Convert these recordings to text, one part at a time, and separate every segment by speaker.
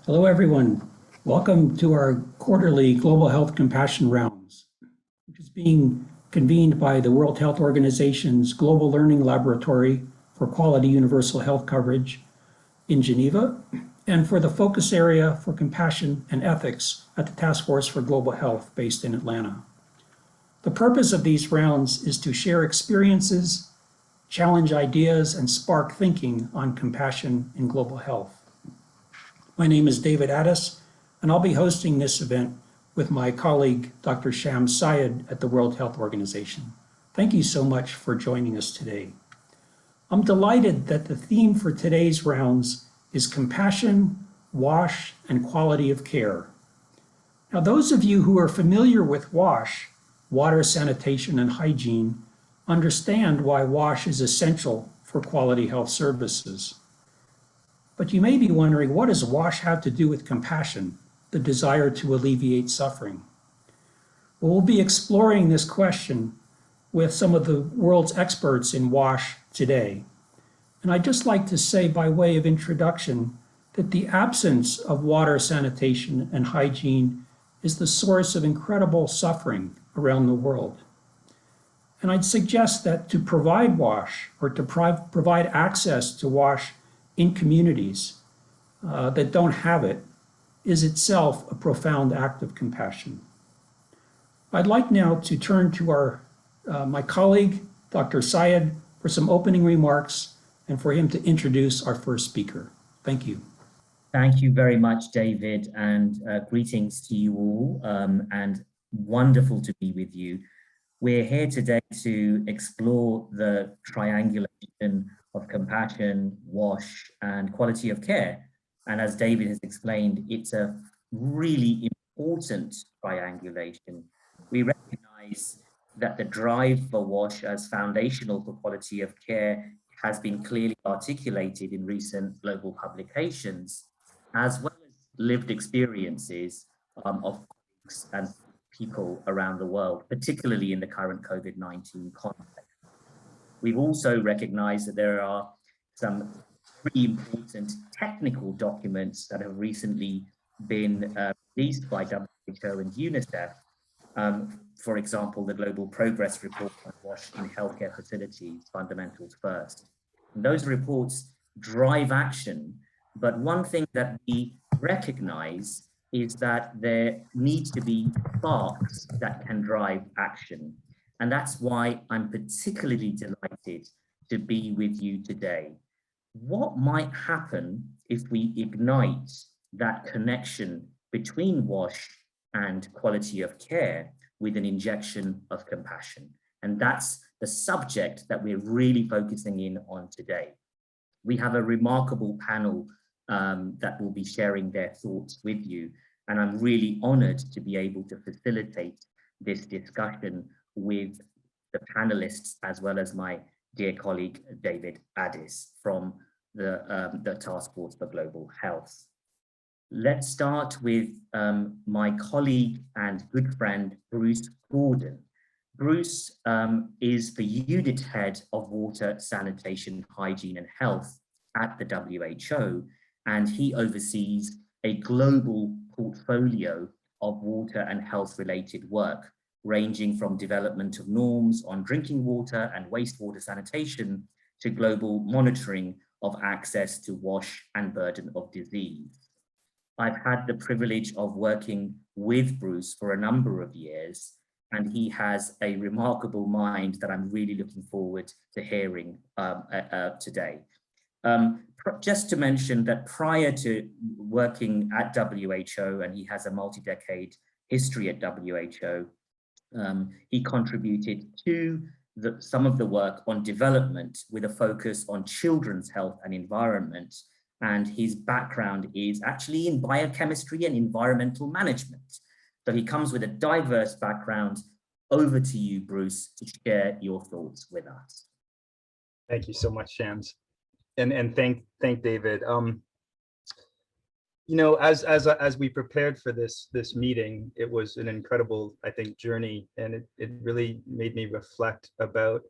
Speaker 1: Hello, everyone. Welcome to our quarterly Global Health Compassion Rounds, which is being convened by the World Health Organization's Global Learning Laboratory for Quality Universal Health Coverage in Geneva, and for the focus area for compassion and ethics at the Task Force for Global Health based in Atlanta. The purpose of these rounds is to share experiences, challenge ideas, and spark thinking on compassion in global health. My name is David Addis, and I'll be hosting this event with my colleague, Dr. Shams Syed at the World Health Organization. Thank you so much for joining us today. I'm delighted that the theme for today's rounds is compassion, WASH, and quality of care. Now, those of you who are familiar with WASH, water, sanitation, and hygiene, understand why WASH is essential for quality health services. But you may be wondering, what does WASH have to do with compassion, the desire to alleviate suffering? Well, we'll be exploring this question with some of the world's experts in WASH today. And I'd just like to say, by way of introduction, that the absence of water, sanitation, and hygiene is the source of incredible suffering around the world. And I'd suggest that to provide WASH, or to provide access to WASH in communities that don't have it, is itself a profound act of compassion. I'd like now to turn to my colleague, Dr. Syed, for some opening remarks and for him to introduce our first speaker. Thank you.
Speaker 2: Thank you very much, David, and greetings to you all, and wonderful to be with you. We're here today to explore the triangulation of compassion, WASH, and quality of care. And as David has explained, it's a really important triangulation. We recognize that the drive for WASH as foundational for quality of care has been clearly articulated in recent global publications, as well as lived experiences of colleagues and people around the world, particularly in the current COVID-19 context. We've also recognized that there are some pretty important technical documents that have recently been released by WHO and UNICEF. For example, the Global Progress Report on WASH in Healthcare Facilities, Fundamentals First. And those reports drive action, but one thing that we recognize is that there needs to be sparks that can drive action. And that's why I'm particularly delighted to be with you today. What might happen if we ignite that connection between WASH and quality of care with an injection of compassion? And that's the subject that we're really focusing in on today. We have a remarkable panel that will be sharing their thoughts with you. And I'm really honored to be able to facilitate this discussion with the panelists, as well as my dear colleague, David Addis from the Task Force for Global Health. Let's start with my colleague and good friend, Bruce Gordon. Bruce is the unit head of water, sanitation, hygiene, and health at the WHO, and he oversees a global portfolio of water and health-related work, ranging from development of norms on drinking water and wastewater sanitation to global monitoring of access to WASH and burden of disease. I've had the privilege of working with Bruce for a number of years, and he has a remarkable mind that I'm really looking forward to hearing today. Just to mention that prior to working at WHO, and he has a multi-decade history at WHO, he contributed to some of the work on development with a focus on children's health and environment. And his background is actually in biochemistry and environmental management. So he comes with a diverse background. Over to you, Bruce, to share your thoughts with us.
Speaker 3: Thank you so much, Shams. And thank David. You know, as we prepared for this meeting, it was an incredible, I think, journey, and it really made me reflect about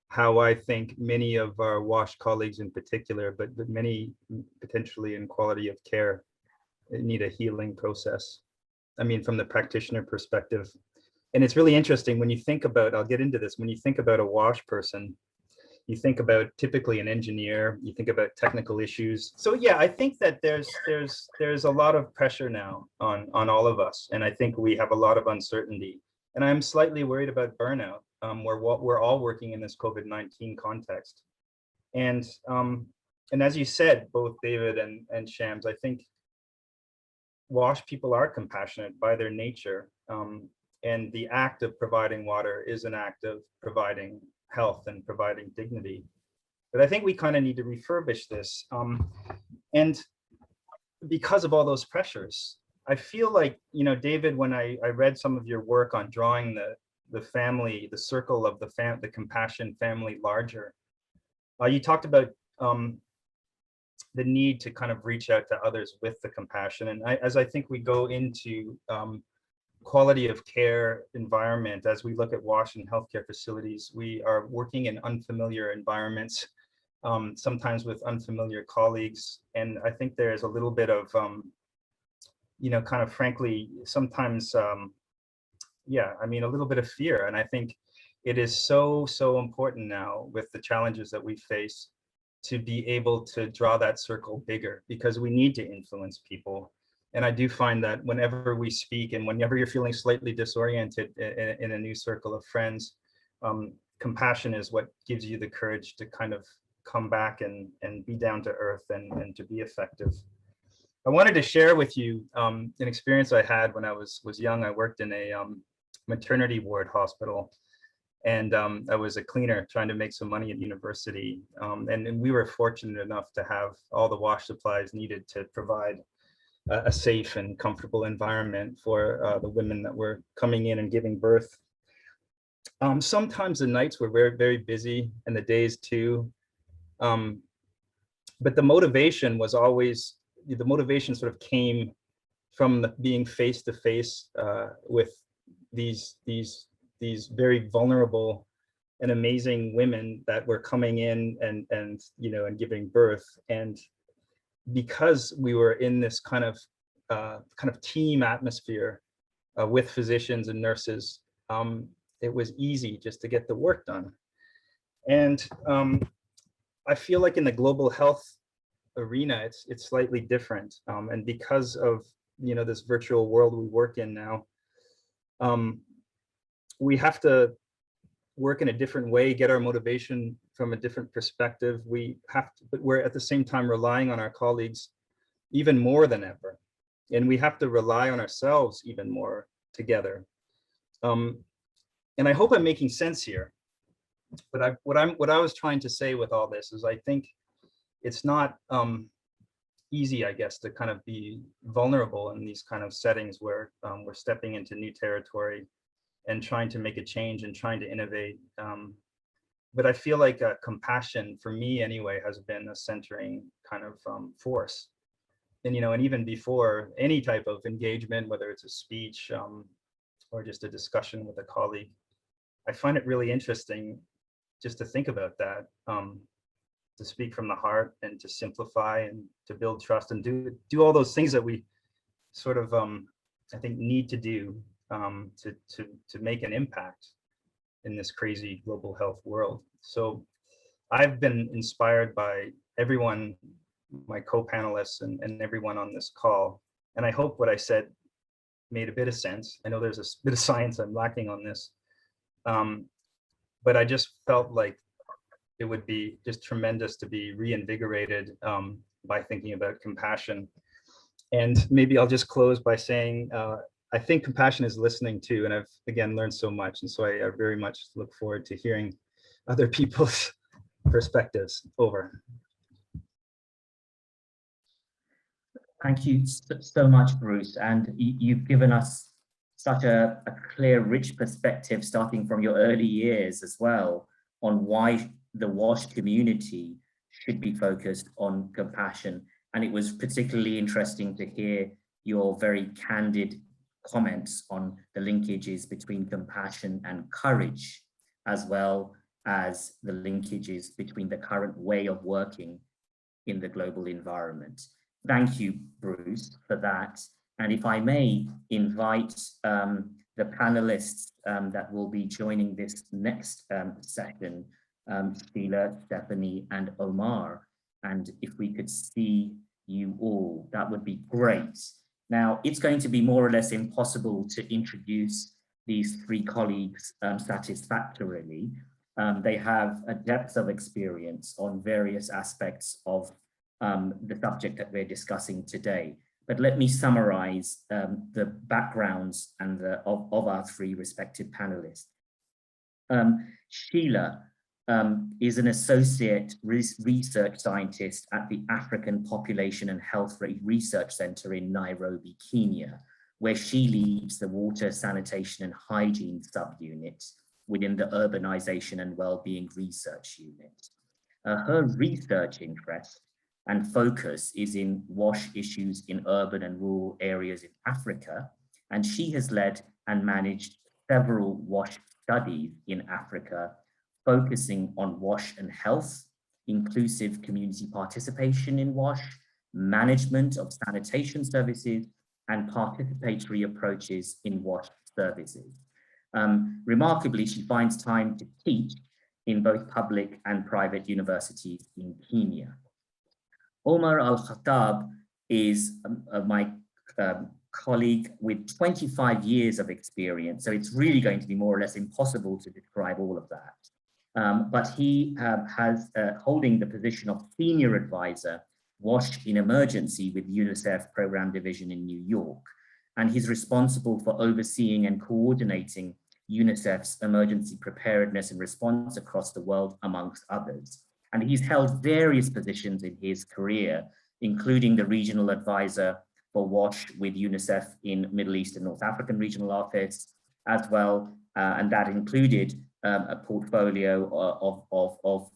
Speaker 3: how I think many of our WASH colleagues in particular, but many potentially in quality of care, need a healing process. I mean, from the practitioner perspective. And it's really interesting when you think about, I'll get into this, when you think about a WASH person, you think about typically an engineer, you think about technical issues. So yeah, I think that there's a lot of pressure now on all of us. And I think we have a lot of uncertainty. And I'm slightly worried about burnout, we're all working in this COVID-19 context. And as you said, both David and Shams, I think WASH people are compassionate by their nature. And the act of providing water is an act of providing health and providing dignity. But I think we kind of need to refurbish this. And because of all those pressures, I feel like, you know, David, when I read some of your work on drawing the family, the circle of the compassion family larger, you talked about the need to kind of reach out to others with the compassion. And as I think we go into quality of care environment, as we look at WASH and healthcare facilities, we are working in unfamiliar environments, sometimes with unfamiliar colleagues. And I think there's a little bit of, you know, kind of frankly, sometimes, yeah, I mean, a little bit of fear. And I think it is so important now with the challenges that we face to be able to draw that circle bigger, because we need to influence people. And I do find that whenever we speak and whenever you're feeling slightly disoriented in a new circle of friends, compassion is what gives you the courage to kind of come back and be down to earth and to be effective. I wanted to share with you an experience I had when I was young. I worked in a maternity ward hospital, and I was a cleaner trying to make some money at university. And we were fortunate enough to have all the WASH supplies needed to provide a safe and comfortable environment for the women that were coming in and giving birth. Sometimes the nights were very, very busy, and the days too. But the motivation was always, the motivation sort of came from being face to face with these very vulnerable and amazing women that were coming in and you know, and giving birth. And because we were in this kind of team atmosphere with physicians and nurses, it was easy just to get the work done. And I feel like in the global health arena, it's slightly different. And because of, you know, this virtual world we work in now, we have to work in a different way, get our motivation from a different perspective. We have to, but we're at the same time relying on our colleagues even more than ever. And we have to rely on ourselves even more together. And I hope I'm making sense here. But what I was trying to say with all this is I think it's not easy, I guess, to kind of be vulnerable in these kind of settings where we're stepping into new territory and trying to make a change and trying to innovate. But I feel like compassion, for me anyway, has been a centering kind of force. And, you know, and even before any type of engagement, whether it's a speech or just a discussion with a colleague, I find it really interesting just to think about that, to speak from the heart and to simplify and to build trust and do all those things that we sort of, I think, need to do to make an impact in this crazy global health world. So I've been inspired by everyone, my co-panelists and everyone on this call. And I hope what I said made a bit of sense. I know there's a bit of science I'm lacking on this. But I just felt like it would be just tremendous to be reinvigorated by thinking about compassion. And maybe I'll just close by saying, I think compassion is listening too, and I've again learned so much. And so I very much look forward to hearing other people's perspectives. Over.
Speaker 2: Thank you so much, Bruce. And you've given us such a clear, rich perspective, starting from your early years as well, on why the WASH community should be focused on compassion. And it was particularly interesting to hear your very candid comments on the linkages between compassion and courage, as well as the linkages between the current way of working in the global environment. Thank you, Bruce, for that. And if I may invite the panelists that will be joining this next session, Sheila, Stephanie, and Omar. And if we could see you all, that would be great. Now, it's going to be more or less impossible to introduce these three colleagues satisfactorily. They have a depth of experience on various aspects of the subject that we're discussing today. But let me summarize the backgrounds and of our three respective panelists. Sheila is an associate research scientist at the African Population and Health Research Center in Nairobi, Kenya, where she leads the Water, Sanitation and Hygiene subunit within the Urbanization and Wellbeing Research Unit. Her research interest and focus is in WASH issues in urban and rural areas in Africa, and she has led and managed several WASH studies in Africa, focusing on WASH and health, inclusive community participation in WASH, management of sanitation services, and participatory approaches in WASH services. Remarkably, she finds time to teach in both public and private universities in Kenya. Omar Al-Khattab is my colleague with 25 years of experience, so it's really going to be more or less impossible to describe all of that. But he has holding the position of Senior Advisor, WASH in Emergency with UNICEF Program Division in New York, and he's responsible for overseeing and coordinating UNICEF's emergency preparedness and response across the world, amongst others. And he's held various positions in his career, including the regional advisor for WASH with UNICEF in Middle East and North African Regional Office, as well, and that included a portfolio of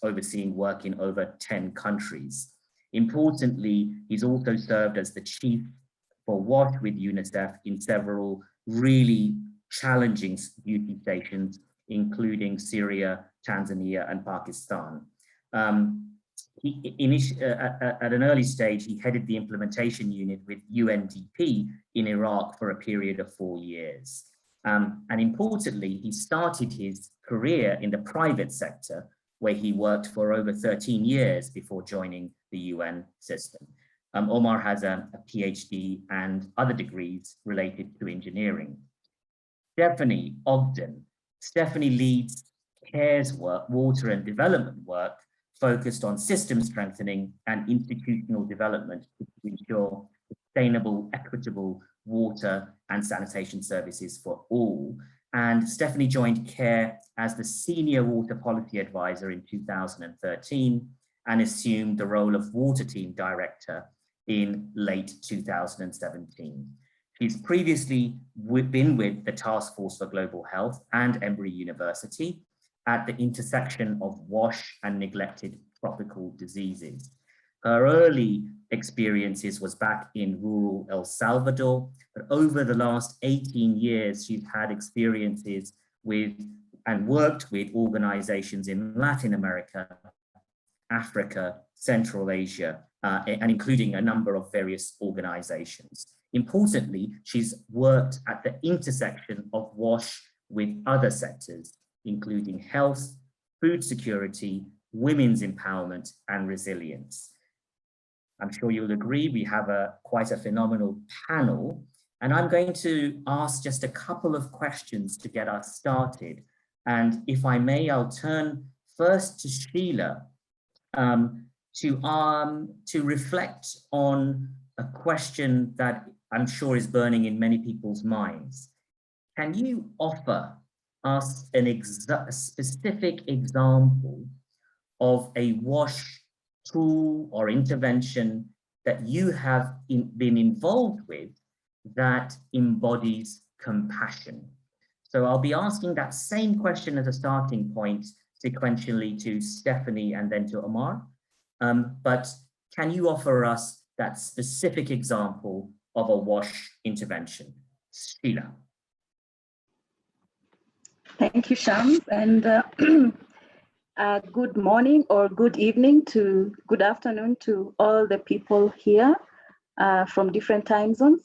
Speaker 2: overseeing work in over 10 countries. Importantly, he's also served as the chief for WASH with UNICEF in several really challenging duty stations, including Syria, Tanzania, and Pakistan. At an early stage, he headed the implementation unit with UNDP in Iraq for a period of 4 years. And importantly, he started his career in the private sector, where he worked for over 13 years before joining the UN system. Omar has a PhD and other degrees related to engineering. Stephanie Ogden. Stephanie leads CARE's work, water and development work, focused on system strengthening and institutional development to ensure sustainable, equitable water and sanitation services for all. And Stephanie joined CARE as the Senior Water Policy Advisor in 2013 and assumed the role of Water Team Director in late 2017. She's previously been with the Task Force for Global Health and Emory University at the intersection of WASH and neglected tropical diseases. Her early experiences was back in rural El Salvador, but over the last 18 years, she's had experiences with and worked with organizations in Latin America, Africa, Central Asia, and including a number of various organizations. Importantly, she's worked at the intersection of WASH with other sectors, including health, food security, women's empowerment, and resilience. I'm sure you'll agree we have quite a phenomenal panel, and I'm going to ask just a couple of questions to get us started. And if I may, I'll turn first to Sheila to reflect on a question that I'm sure is burning in many people's minds. Can you offer us a specific example of a WASH tool or intervention that you have been involved with that embodies compassion? So I'll be asking that same question as a starting point sequentially to Stephanie and then to Omar. But can you offer us that specific example of a WASH intervention? Sheila.
Speaker 4: Thank you, Shams. And Good morning or good evening to good afternoon to all the people here from different time zones.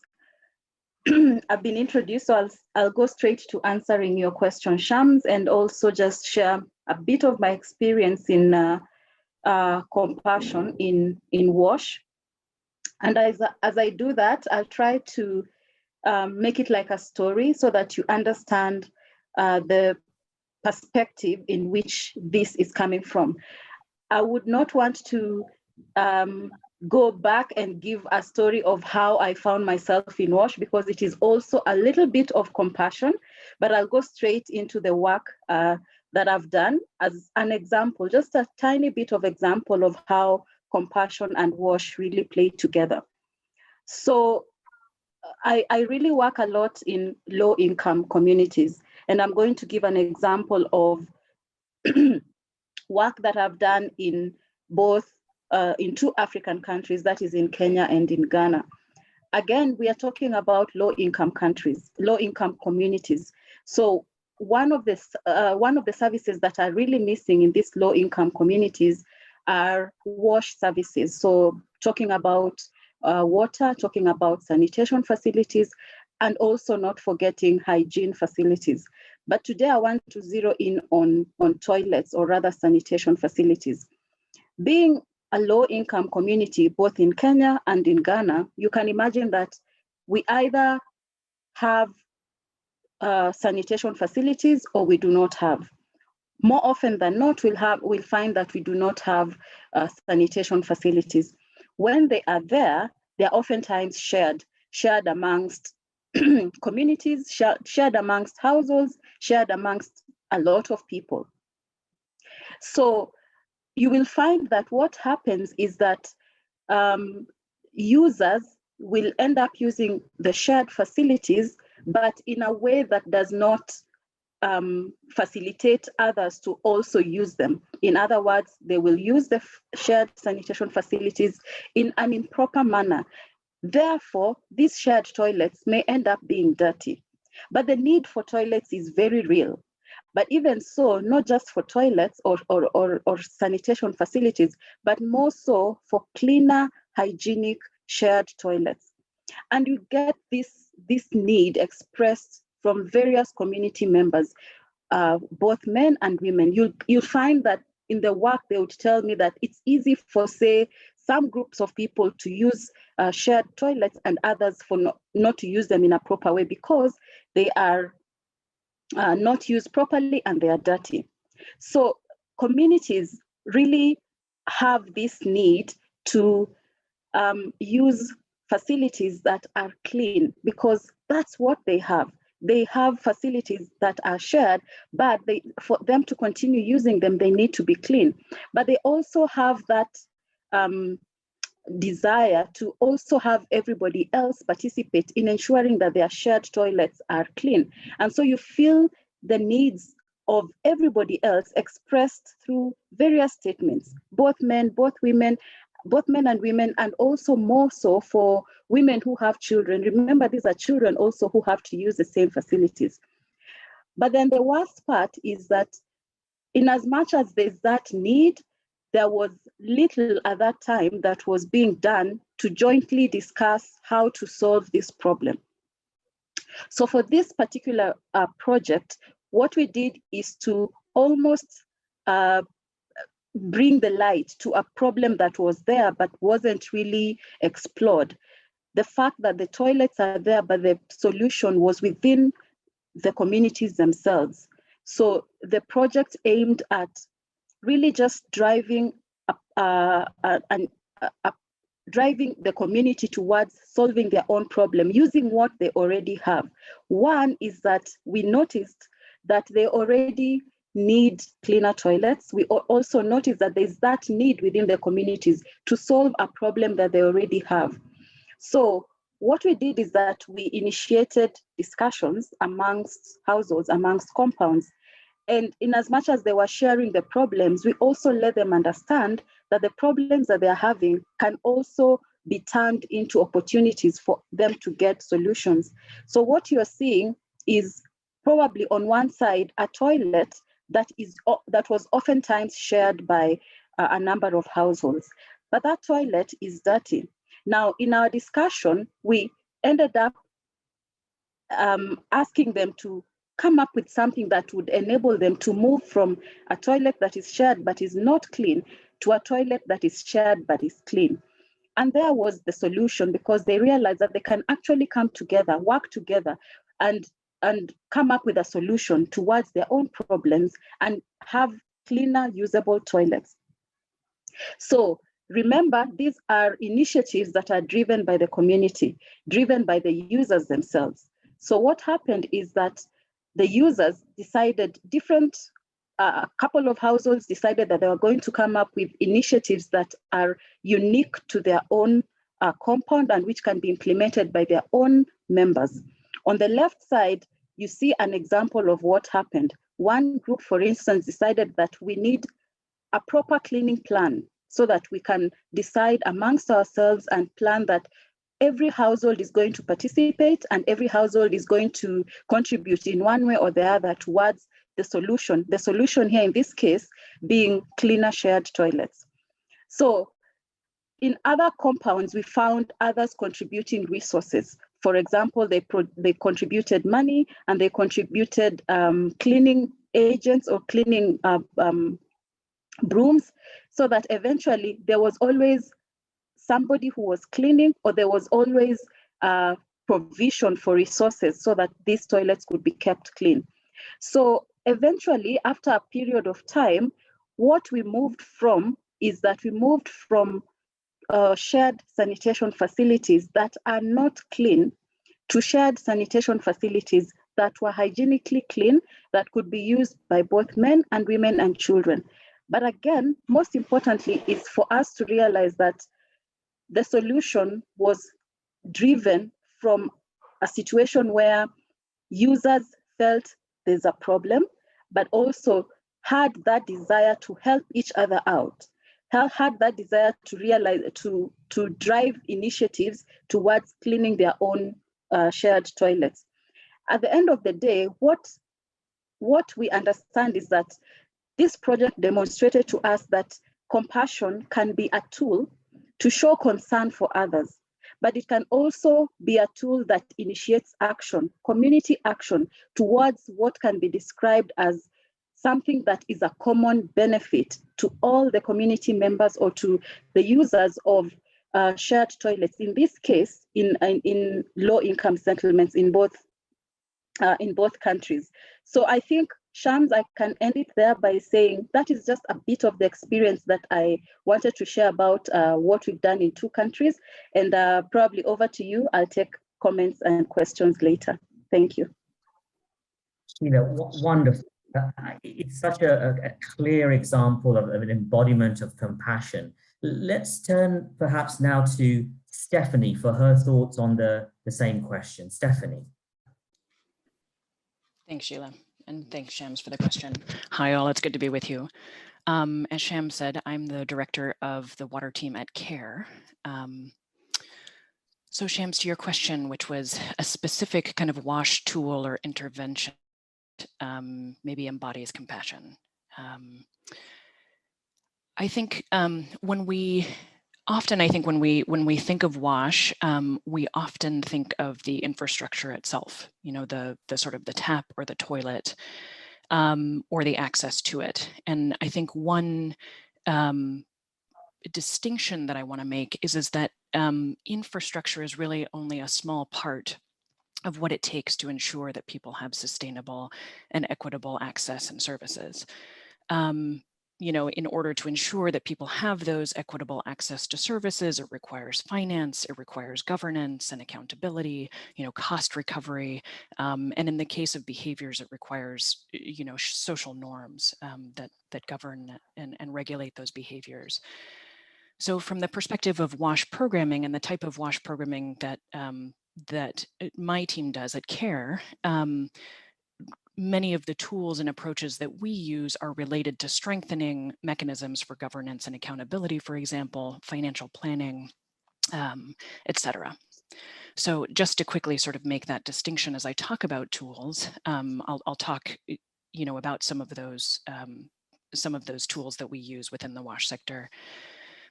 Speaker 4: I've been introduced, so I'll go straight to answering your question, Shams, and also just share a bit of my experience in compassion in WASH. And as I do that, I'll try to make it like a story so that you understand the perspective in which this is coming from. I would not want to go back and give a story of how I found myself in WASH, because it is also a little bit of compassion, but I'll go straight into the work that I've done as an example, just a tiny bit of example of how compassion and WASH really play together. So I really work a lot in low-income communities, and I'm going to give an example of work that I've done in both, in two African countries, that is in Kenya and in Ghana. Again, we are talking about low-income countries, low-income communities. So one of the services that are really missing in these low-income communities are WASH services. So talking about water, talking about sanitation facilities, and also not forgetting hygiene facilities. But today I want to zero in on toilets, or rather sanitation facilities. Being a low-income community, both in Kenya and in Ghana, you can imagine that we either have sanitation facilities or we do not have. More often than not, we'll find that we do not have sanitation facilities. When they are there, they're oftentimes shared amongst communities, shared amongst households, shared amongst a lot of people. So you will find that what happens is that users will end up using the shared facilities, but in a way that does not facilitate others to also use them. In other words, they will use the shared sanitation facilities in an improper manner. Therefore, these shared toilets may end up being dirty. But the need for toilets is very real. But even so, not just for toilets or sanitation facilities, but more so for cleaner, hygienic, shared toilets. And you get this need expressed from various community members, both men and women. You'll find that in the work, they would tell me that it's easy for, say, some groups of people to use shared toilets and others for not to use them in a proper way because they are not used properly and they are dirty. So communities really have this need to use facilities that are clean, because that's what they have. They have facilities that are shared, but for them to continue using them, they need to be clean. But they also have that desire to also have everybody else participate in ensuring that their shared toilets are clean. And so you feel the needs of everybody else expressed through various statements, both men, both women, both men and women, and also more so for women who have children. Remember, these are children also who have to use the same facilities. But then the worst part is that in as much as there's that need, there was little at that time that was being done to jointly discuss how to solve this problem. So for this particular project, what we did is to almost bring the light to a problem that was there but wasn't really explored. The fact that the toilets are there, but the solution was within the communities themselves. So the project aimed at really just driving driving the community towards solving their own problem using what they already have. One is that we noticed that they already need cleaner toilets. We also noticed that there's that need within the communities to solve a problem that they already have. So what we did is that we initiated discussions amongst households, amongst compounds. And in as much as they were sharing the problems, we also let them understand that the problems that they're having can also be turned into opportunities for them to get solutions. So what you're seeing is probably on one side a toilet that was oftentimes shared by a number of households. But that toilet is dirty. Now, in our discussion, we ended up asking them to come up with something that would enable them to move from a toilet that is shared but is not clean to a toilet that is shared but is clean. And there was the solution, because they realized that they can actually come together, work together, and come up with a solution towards their own problems and have cleaner, usable toilets. So remember, these are initiatives that are driven by the community, driven by the users themselves. So what happened is that the users decided a couple of households decided that they were going to come up with initiatives that are unique to their own compound and which can be implemented by their own members. On the left side, you see an example of what happened. One group, for instance, decided that we need a proper cleaning plan so that we can decide amongst ourselves and plan that every household is going to participate and every household is going to contribute in one way or the other towards the solution. The solution here in this case being cleaner shared toilets. So in other compounds, we found others contributing resources. For example, they contributed money and they contributed cleaning agents or cleaning brooms, so that eventually there was always somebody who was cleaning, or there was always provision for resources so that these toilets could be kept clean. So eventually, after a period of time, what we moved from is that we moved from shared sanitation facilities that are not clean to shared sanitation facilities that were hygienically clean, that could be used by both men and women and children. But again, most importantly, is for us to realize that the solution was driven from a situation where users felt there's a problem, but also had that desire to help each other out, had that desire to realize, to drive initiatives towards cleaning their own shared toilets. At the end of the day, what we understand is that this project demonstrated to us that compassion can be a tool to show concern for others, but it can also be a tool that initiates action, community action, towards what can be described as something that is a common benefit to all the community members or to the users of shared toilets. In this case, in low-income settlements in both countries. So I think, Shams, I can end it there by saying that is just a bit of the experience that I wanted to share about what we've done in two countries. And probably over to you. I'll take comments and questions later. Thank you.
Speaker 2: Sheila, wonderful. It's such a clear example of an embodiment of compassion. Let's turn perhaps now to Stephanie for her thoughts on the same question. Stephanie.
Speaker 5: Thanks, Sheila, and thanks, Shams, for the question. Hi, all. It's good to be with you. As Shams said, I'm the director of the water team at CARE. So, Shams, to your question, which was a specific kind of WASH tool or intervention, maybe embodies compassion. I think when we think of WASH, we often think of the infrastructure itself, you know, the sort of the tap or the toilet, or the access to it. And I think one distinction that I want to make is that infrastructure is really only a small part of what it takes to ensure that people have sustainable and equitable access and services. You know, in order to ensure that people have those equitable access to services, it requires finance, it requires governance and accountability, you know, cost recovery. And in the case of behaviors, it requires, you know, social norms that govern and regulate those behaviors. So from the perspective of WASH programming and the type of WASH programming that my team does at CARE, many of the tools and approaches that we use are related to strengthening mechanisms for governance and accountability, for example, financial planning, et cetera. So just to quickly sort of make that distinction as I talk about tools, I'll talk about some of those tools that we use within the WASH sector.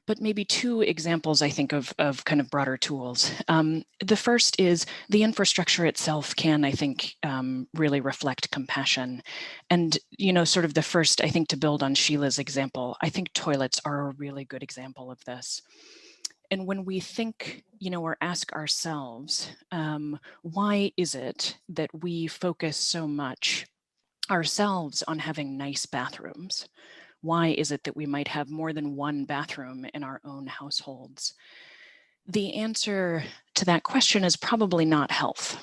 Speaker 5: But maybe two examples, I think, of kind of broader tools. The first is the infrastructure itself can, I think, really reflect compassion. And, sort of the first, I think, to build on Sheila's example, I think toilets are a really good example of this. And when we think, or ask ourselves, why is it that we focus so much ourselves on having nice bathrooms? Why is it that we might have more than one bathroom in our own households? The answer to that question is probably not health.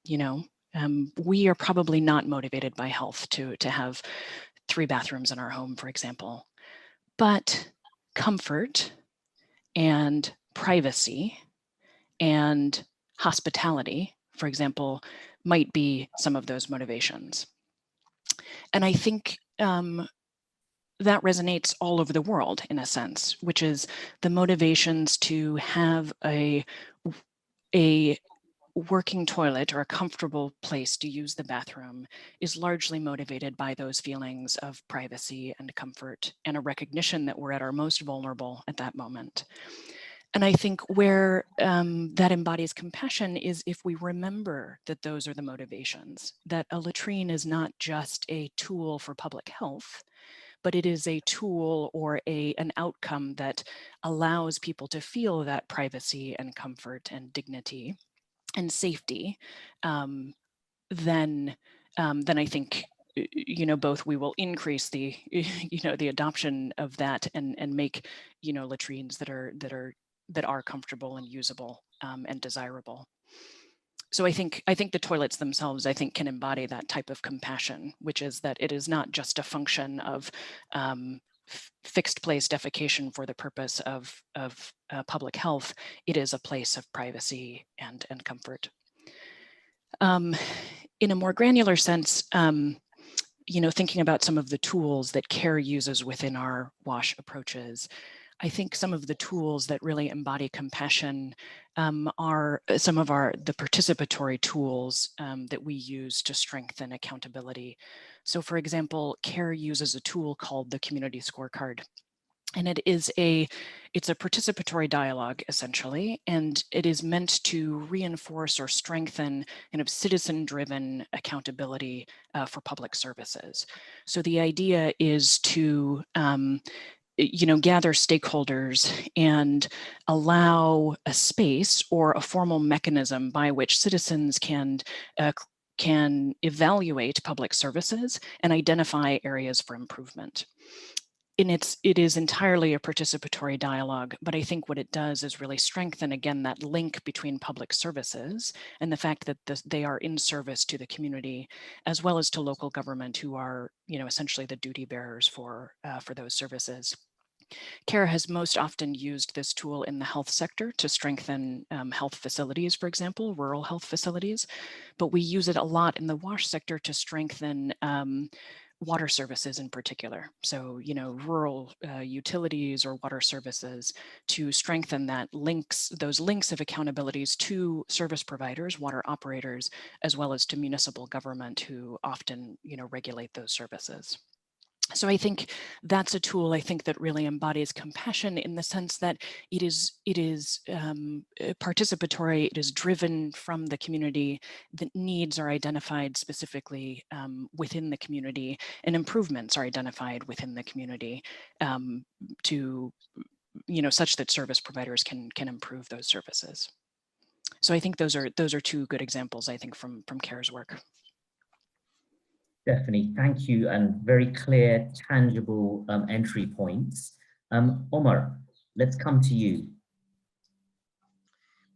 Speaker 5: We are probably not motivated by health to have 3 bathrooms in our home, for example. But comfort and privacy and hospitality, for example, might be some of those motivations. And I think that resonates all over the world in a sense, which is the motivations to have a working toilet or a comfortable place to use the bathroom is largely motivated by those feelings of privacy and comfort and a recognition that we're at our most vulnerable at that moment. And I think where that embodies compassion is if we remember that those are the motivations, that a latrine is not just a tool for public health, but it is a tool or an outcome that allows people to feel that privacy and comfort and dignity and safety, then I think both we will increase the the adoption of that and make latrines that are comfortable and usable and desirable. So I think the toilets themselves, I think, can embody that type of compassion, which is that it is not just a function of fixed place defecation for the purpose of public health. It is a place of privacy and comfort. In a more granular sense, thinking about some of the tools that CARE uses within our WASH approaches, I think some of the tools that really embody compassion are some of the participatory tools that we use to strengthen accountability. So for example, CARE uses a tool called the Community Scorecard. And it's a participatory dialogue, essentially, and it is meant to reinforce or strengthen kind of citizen-driven accountability for public services. So the idea is to gather stakeholders and allow a space or a formal mechanism by which citizens can evaluate public services and identify areas for improvement. And it is entirely a participatory dialogue, but I think what it does is really strengthen, again, that link between public services and the fact that they are in service to the community, as well as to local government, who are, essentially the duty bearers for those services. CARE has most often used this tool in the health sector to strengthen health facilities, for example, rural health facilities, but we use it a lot in the WASH sector to strengthen water services in particular. So, rural utilities or water services, to strengthen those links of accountabilities to service providers, water operators, as well as to municipal government, who often, regulate those services. So I think that's a tool, I think, that really embodies compassion in the sense that it is participatory, it is driven from the community, the needs are identified specifically within the community, and improvements are identified within the community to, such that service providers can improve those services. So I think those are two good examples, I think, from CARE's work.
Speaker 2: Definitely, thank you, and very clear, tangible entry points. Omar, let's come to you.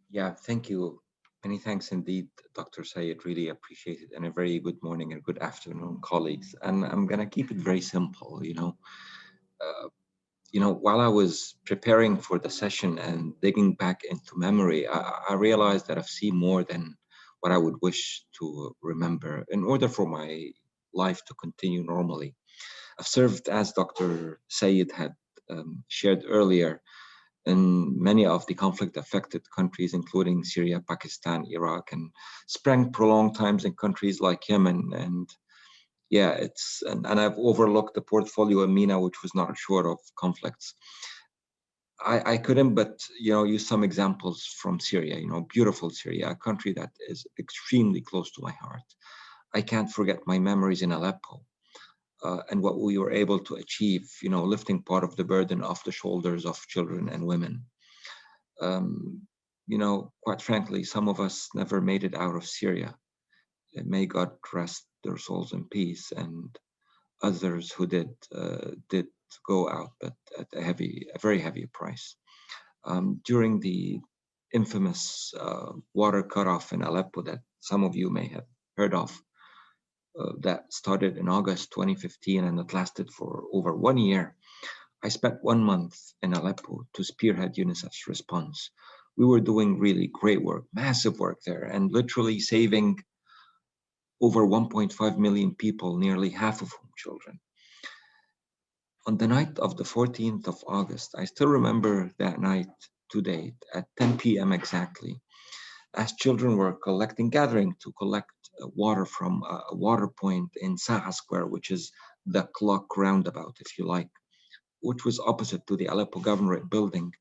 Speaker 6: Yeah, thank you. Many thanks indeed, Dr. Sayed. Really appreciate it. And a very good morning and good afternoon, colleagues. And I'm gonna keep it very simple. While I was preparing for the session and digging back into memory, I realized that I've seen more than what I would wish to remember in order for my life to continue normally. I've served, as Dr. Sayed had shared earlier, in many of the conflict-affected countries, including Syria, Pakistan, Iraq, and spent prolonged times in countries like Yemen and yeah, and I've overlooked the portfolio in MENA, which was not short of conflicts. I couldn't but, use some examples from Syria, beautiful Syria, a country that is extremely close to my heart. I can't forget my memories in Aleppo and what we were able to achieve, lifting part of the burden off the shoulders of children and women. Quite frankly, some of us never made it out of Syria. May God rest their souls in peace, and others who did go out, but at a very heavy price. During the infamous water cutoff in Aleppo that some of you may have heard of, that started in August 2015 and it lasted for over 1 year. I spent 1 month in Aleppo to spearhead UNICEF's response. We were doing really great work, massive work there, and literally saving over 1.5 million people, nearly half of whom children. On the night of the 14th of August, I still remember that night to date at 10 p.m. exactly, as children were gathering to collect water from a water point in Saha Square, which is the clock roundabout, if you like, which was opposite to the Aleppo Governorate building.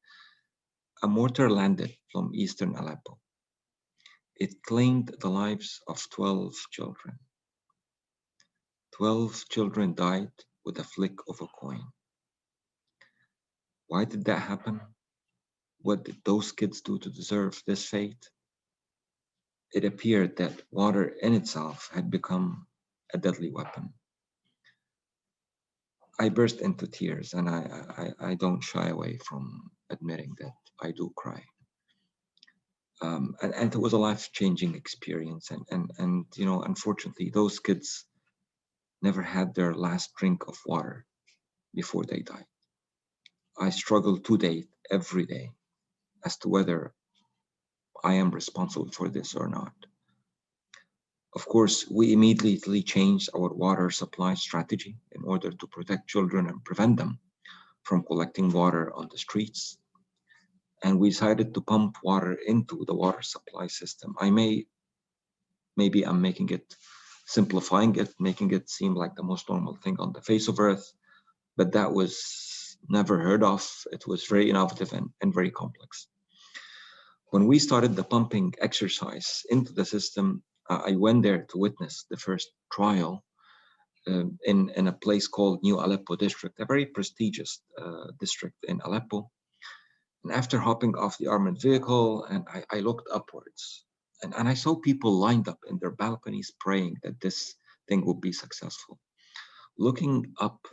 Speaker 6: A mortar landed from eastern Aleppo. It claimed the lives of 12 children. 12 children died with a flick of a coin. Why did that happen? What did those kids do to deserve this fate? It appeared that water in itself had become a deadly weapon. I burst into tears, and I don't shy away from admitting that I do cry. And it was a life-changing experience. And unfortunately, those kids never had their last drink of water before they died. I struggle to date every day as to whether I am responsible for this or not. Of course, we immediately changed our water supply strategy in order to protect children and prevent them from collecting water on the streets. And we decided to pump water into the water supply system. Maybe I'm simplifying it, making it seem like the most normal thing on the face of earth, but that was never heard of. It was very innovative and very complex. When we started the pumping exercise into the system, I went there to witness the first trial in a place called New Aleppo district, a very prestigious district in Aleppo. And after hopping off the armored vehicle, and I looked upwards, and I saw people lined up in their balconies praying that this thing would be successful. Looking up,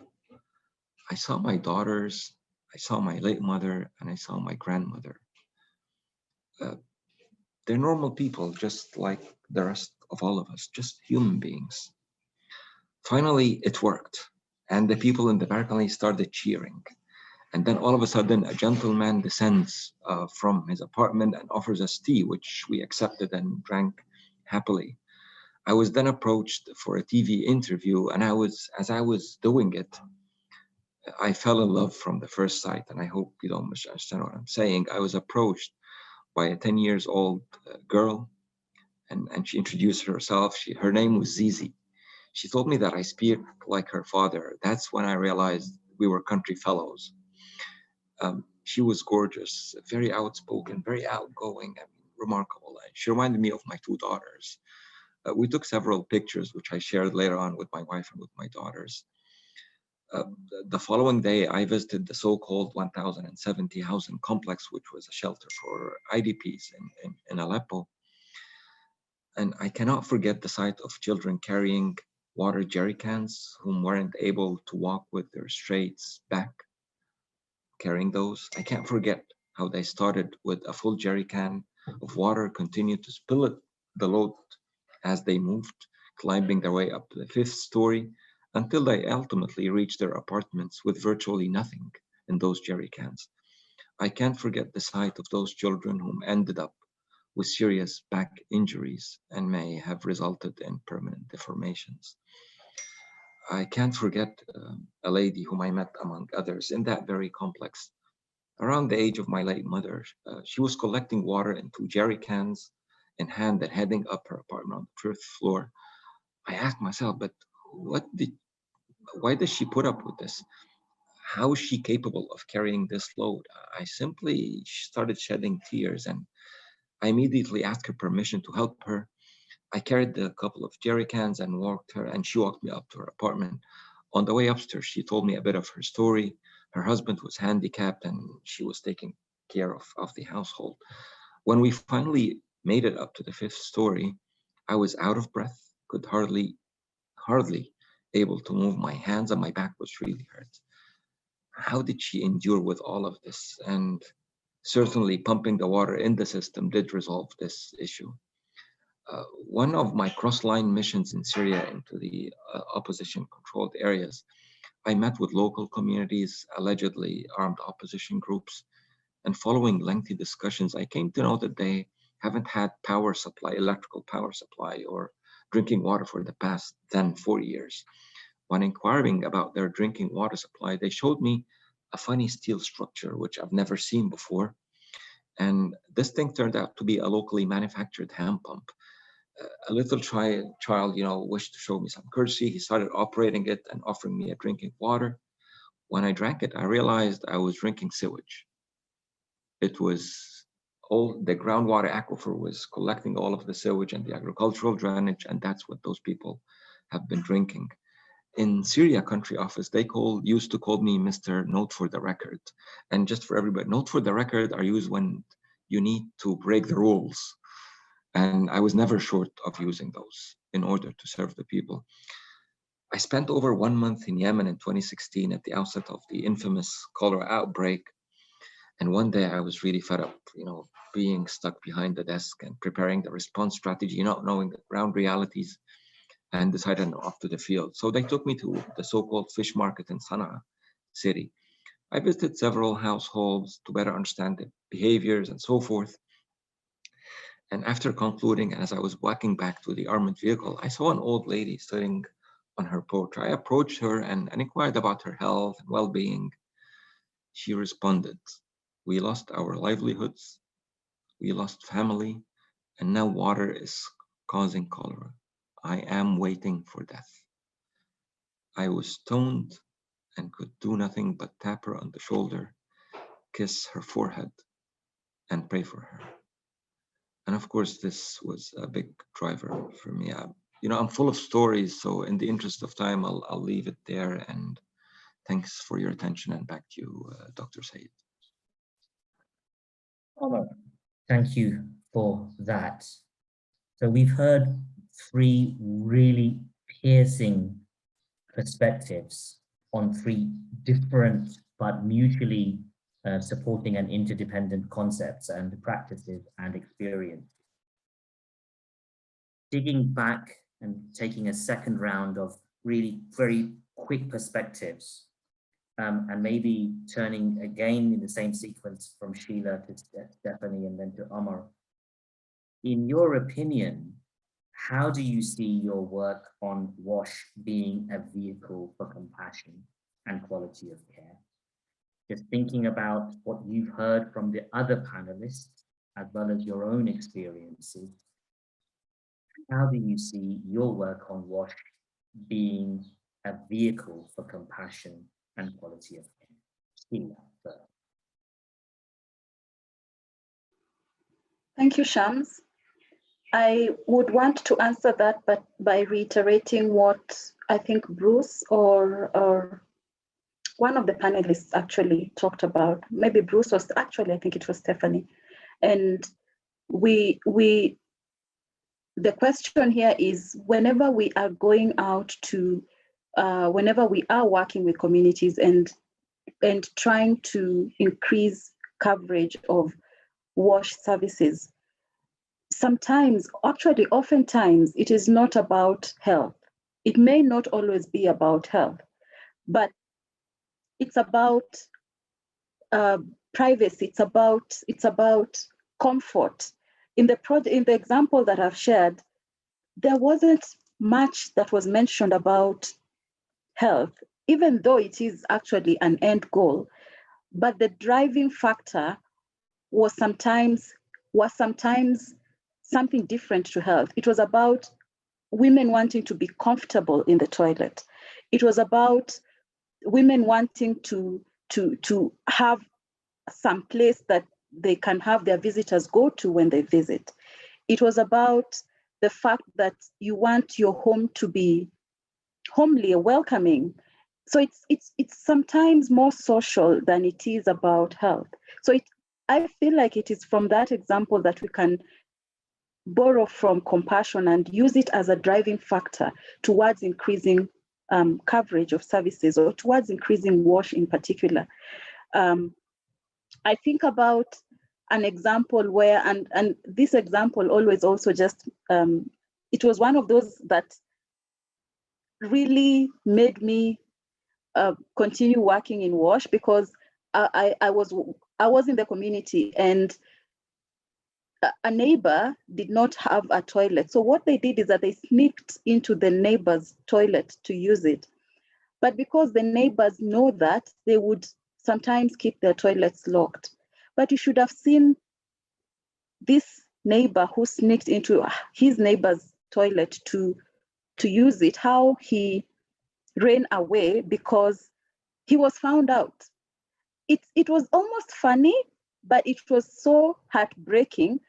Speaker 6: I saw my daughters, I saw my late mother, and I saw my grandmother. They're normal people, just like the rest of all of us, just human beings. Finally, it worked, and the people in the balcony started cheering. And then all of a sudden, a gentleman descends from his apartment and offers us tea, which we accepted and drank happily. I was then approached for a TV interview, and as I was doing it, I fell in love from the first sight, and I hope you don't misunderstand what I'm saying. I was approached by a 10-year-old girl, and she introduced herself. Her name was Zizi. She told me that I speak like her father. That's when I realized we were country fellows. She was gorgeous, very outspoken, very outgoing, remarkable. And she reminded me of my two daughters. We took several pictures, which I shared later on with my wife and with my daughters. The following day, I visited the so-called 1070 housing complex, which was a shelter for IDPs in Aleppo. And I cannot forget the sight of children carrying water jerry cans whom weren't able to walk with their straights back, carrying those. I can't forget how they started with a full jerry can of water, continued to spill the load as they moved, climbing their way up to the 5th story, until they ultimately reached their apartments with virtually nothing in those jerry cans. I can't forget the sight of those children whom ended up with serious back injuries and may have resulted in permanent deformations. I can't forget a lady whom I met among others in that very complex. Around the age of my late mother, she was collecting water in 2 jerry cans in hand and heading up her apartment on the 5th floor. I asked myself, but why does she put up with this? How is she capable of carrying this load? I simply started shedding tears, and I immediately asked her permission to help her. I carried a couple of jerry cans and walked her, and she walked me up to her apartment. On the way upstairs, she told me a bit of her story. Her husband was handicapped and she was taking care of the household. When we finally made it up to the 5th story, I was out of breath, could hardly able to move my hands, and my back was really hurt. How did she endure with all of this? And certainly pumping the water in the system did resolve this issue. One of my cross-line missions in Syria into the opposition-controlled areas, I met with local communities, allegedly armed opposition groups, and following lengthy discussions, I came to know that they haven't had power supply, electrical power supply, or drinking water for the past 4 years. When inquiring about their drinking water supply, they showed me a funny steel structure, which I've never seen before. And this thing turned out to be a locally manufactured hand pump. A little child, wished to show me some courtesy. He started operating it and offering me a drinking water. When I drank it, I realized I was drinking sewage. It was all the groundwater aquifer was collecting all of the sewage and the agricultural drainage, and that's what those people have been drinking. In Syria country office, they used to call me Mr. Note for the Record. And just for everybody, note for the record are used when you need to break the rules. And I was never short of using those in order to serve the people. I spent over 1 month in Yemen in 2016 at the outset of the infamous cholera outbreak. And one day I was really fed up, being stuck behind the desk and preparing the response strategy, not knowing the ground realities, and decided off to the field. So they took me to the so-called fish market in Sana'a city. I visited several households to better understand the behaviors and so forth. And after concluding, as I was walking back to the armored vehicle, I saw an old lady sitting on her porch. I approached her and inquired about her health and well-being. She responded, "We lost our livelihoods, we lost family, and now water is causing cholera. I am waiting for death." I was stoned and could do nothing but tap her on the shoulder, kiss her forehead, and pray for her. And of course, this was a big driver for me. I'm full of stories, so in the interest of time, I'll leave it there. And thanks for your attention. And back to you, Dr. Said.
Speaker 2: Thank you for that. So we've heard 3 really piercing perspectives on 3 different but mutually supporting and interdependent concepts and practices and experience. Digging back and taking a second round of really very quick perspectives, and maybe turning again in the same sequence from Sheila to Stephanie and then to Omar. In your opinion, how do you see your work on WASH being a vehicle for compassion and quality of care? Just thinking about what you've heard from the other panelists, as well as your own experiences, how do you see your work on WASH being a vehicle for compassion and quality of care? Sheila, first.
Speaker 4: Thank you, Shams. I would want to answer that, but by reiterating what I think Bruce or one of the panelists actually talked about. Maybe Bruce was actually, I think it was Stephanie. And the question here is, whenever we are going out to, whenever we are working with communities and trying to increase coverage of WASH services, sometimes, actually oftentimes, it is not about health. It may not always be about health, but it's about privacy. It's about comfort. In the example that I've shared, there wasn't much that was mentioned about health, even though it is actually an end goal. But the driving factor was sometimes something different to health. It was about women wanting to be comfortable in the toilet. It was about women wanting to have some place that they can have their visitors go to when they visit. It was about the fact that you want your home to be homely or welcoming. So it's sometimes more social than it is about health. So I feel like it is from that example that we can borrow from compassion and use it as a driving factor towards increasing coverage of services, or towards increasing WASH in particular. I think about an example where, and this example always also just, it was one of those that really made me continue working in WASH, because I was in the community, and a neighbor did not have a toilet. So what they did is that they sneaked into the neighbor's toilet to use it. But because the neighbors know that, they would sometimes keep their toilets locked. But you should have seen this neighbor who sneaked into his neighbor's toilet to use it, how he ran away because he was found out. It was almost funny, but it was so heartbreaking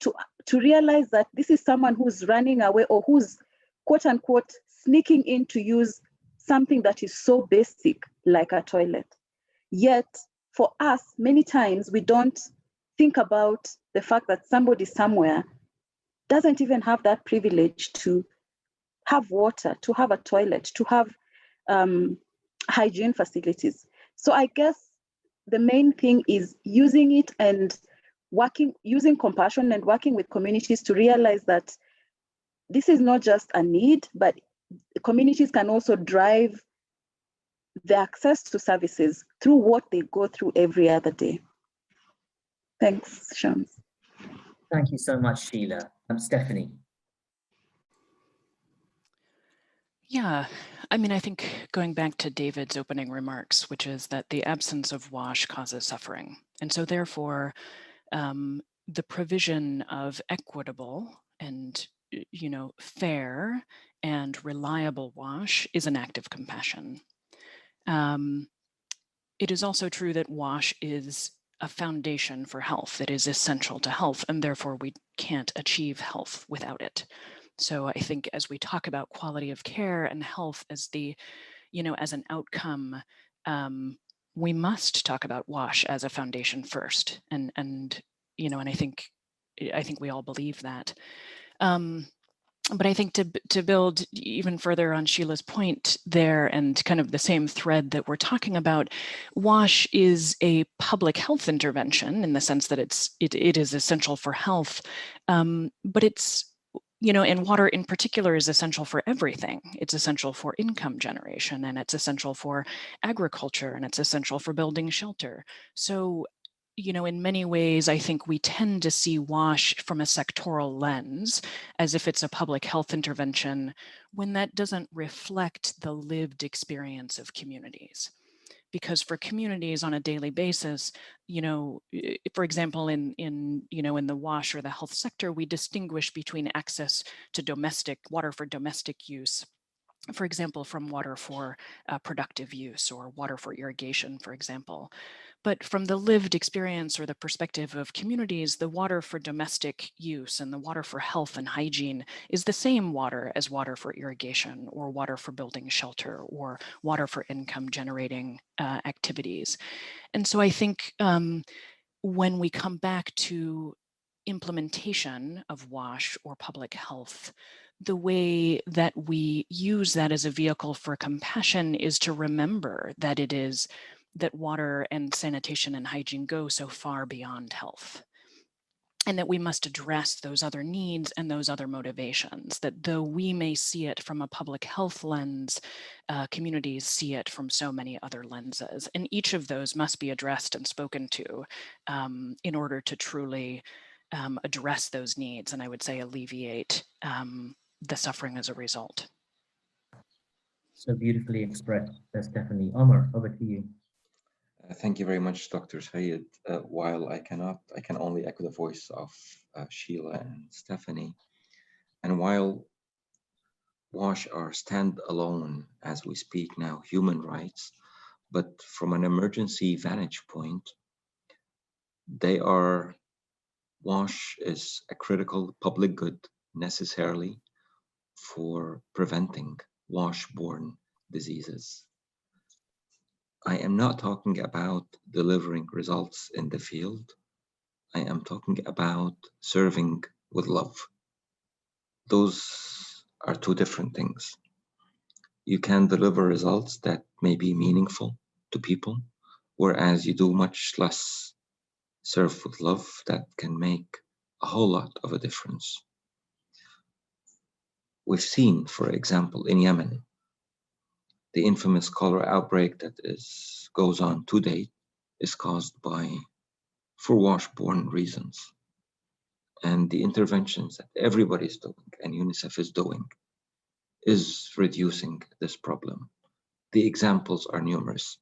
Speaker 4: to realize that this is someone who's running away, or who's quote unquote sneaking in to use something that is so basic like a toilet. Yet for us, many times we don't think about the fact that somebody somewhere doesn't even have that privilege to have water, to have a toilet, to have hygiene facilities. So I guess the main thing is using it and using compassion and working with communities to realize that this is not just a need, but communities can also drive the access to services through what they go through every other day. Thanks, Shams.
Speaker 2: Thank you so much, Sheila. Stephanie.
Speaker 5: Yeah, I mean, I think going back to David's opening remarks, which is that the absence of WASH causes suffering. And so therefore, the provision of equitable and, fair and reliable WASH is an act of compassion. It is also true that WASH is a foundation for health. It is essential to health, and therefore we can't achieve health without it. So I think as we talk about quality of care and health as as an outcome, we must talk about WASH as a foundation first. And I think we all believe that. But I think to build even further on Sheila's point there, and kind of the same thread that we're talking about, WASH is a public health intervention in the sense that it is essential for health, but it's, and water in particular is essential for everything. It's essential for income generation, and it's essential for agriculture, and it's essential for building shelter. So, in many ways, I think we tend to see WASH from a sectoral lens, as if it's a public health intervention, when that doesn't reflect the lived experience of communities. Because for communities on a daily basis, for example, in the WASH or the health sector, we distinguish between access to water for domestic use, for example, from water for productive use, or water for irrigation, for example. But from the lived experience or the perspective of communities, the water for domestic use and the water for health and hygiene is the same water as water for irrigation, or water for building shelter, or water for income generating activities. And so I think when we come back to implementation of WASH or public health, the way that we use that as a vehicle for compassion is to remember that that water and sanitation and hygiene go so far beyond health, and that we must address those other needs and those other motivations, that though we may see it from a public health lens, communities see it from so many other lenses. And each of those must be addressed and spoken to in order to truly address those needs, and I would say alleviate the suffering as a result.
Speaker 2: So beautifully expressed, Stephanie. Omar, over to you.
Speaker 6: Thank you very much, Dr. Sayed. While I can only echo the voice of Sheila and Stephanie. And while WASH are standalone, as we speak now, human rights, but from an emergency vantage point, WASH is a critical public good necessarily for preventing WASH-borne diseases. I am not talking about delivering results in the field. I am talking about serving with love. Those are two different things. You can deliver results that may be meaningful to people, whereas you do much less serve with love that can make a whole lot of a difference. We've seen, for example, in Yemen, the infamous cholera outbreak that goes on to date is caused for WASH-borne reasons. And the interventions that everybody's doing and UNICEF is doing is reducing this problem. The examples are numerous.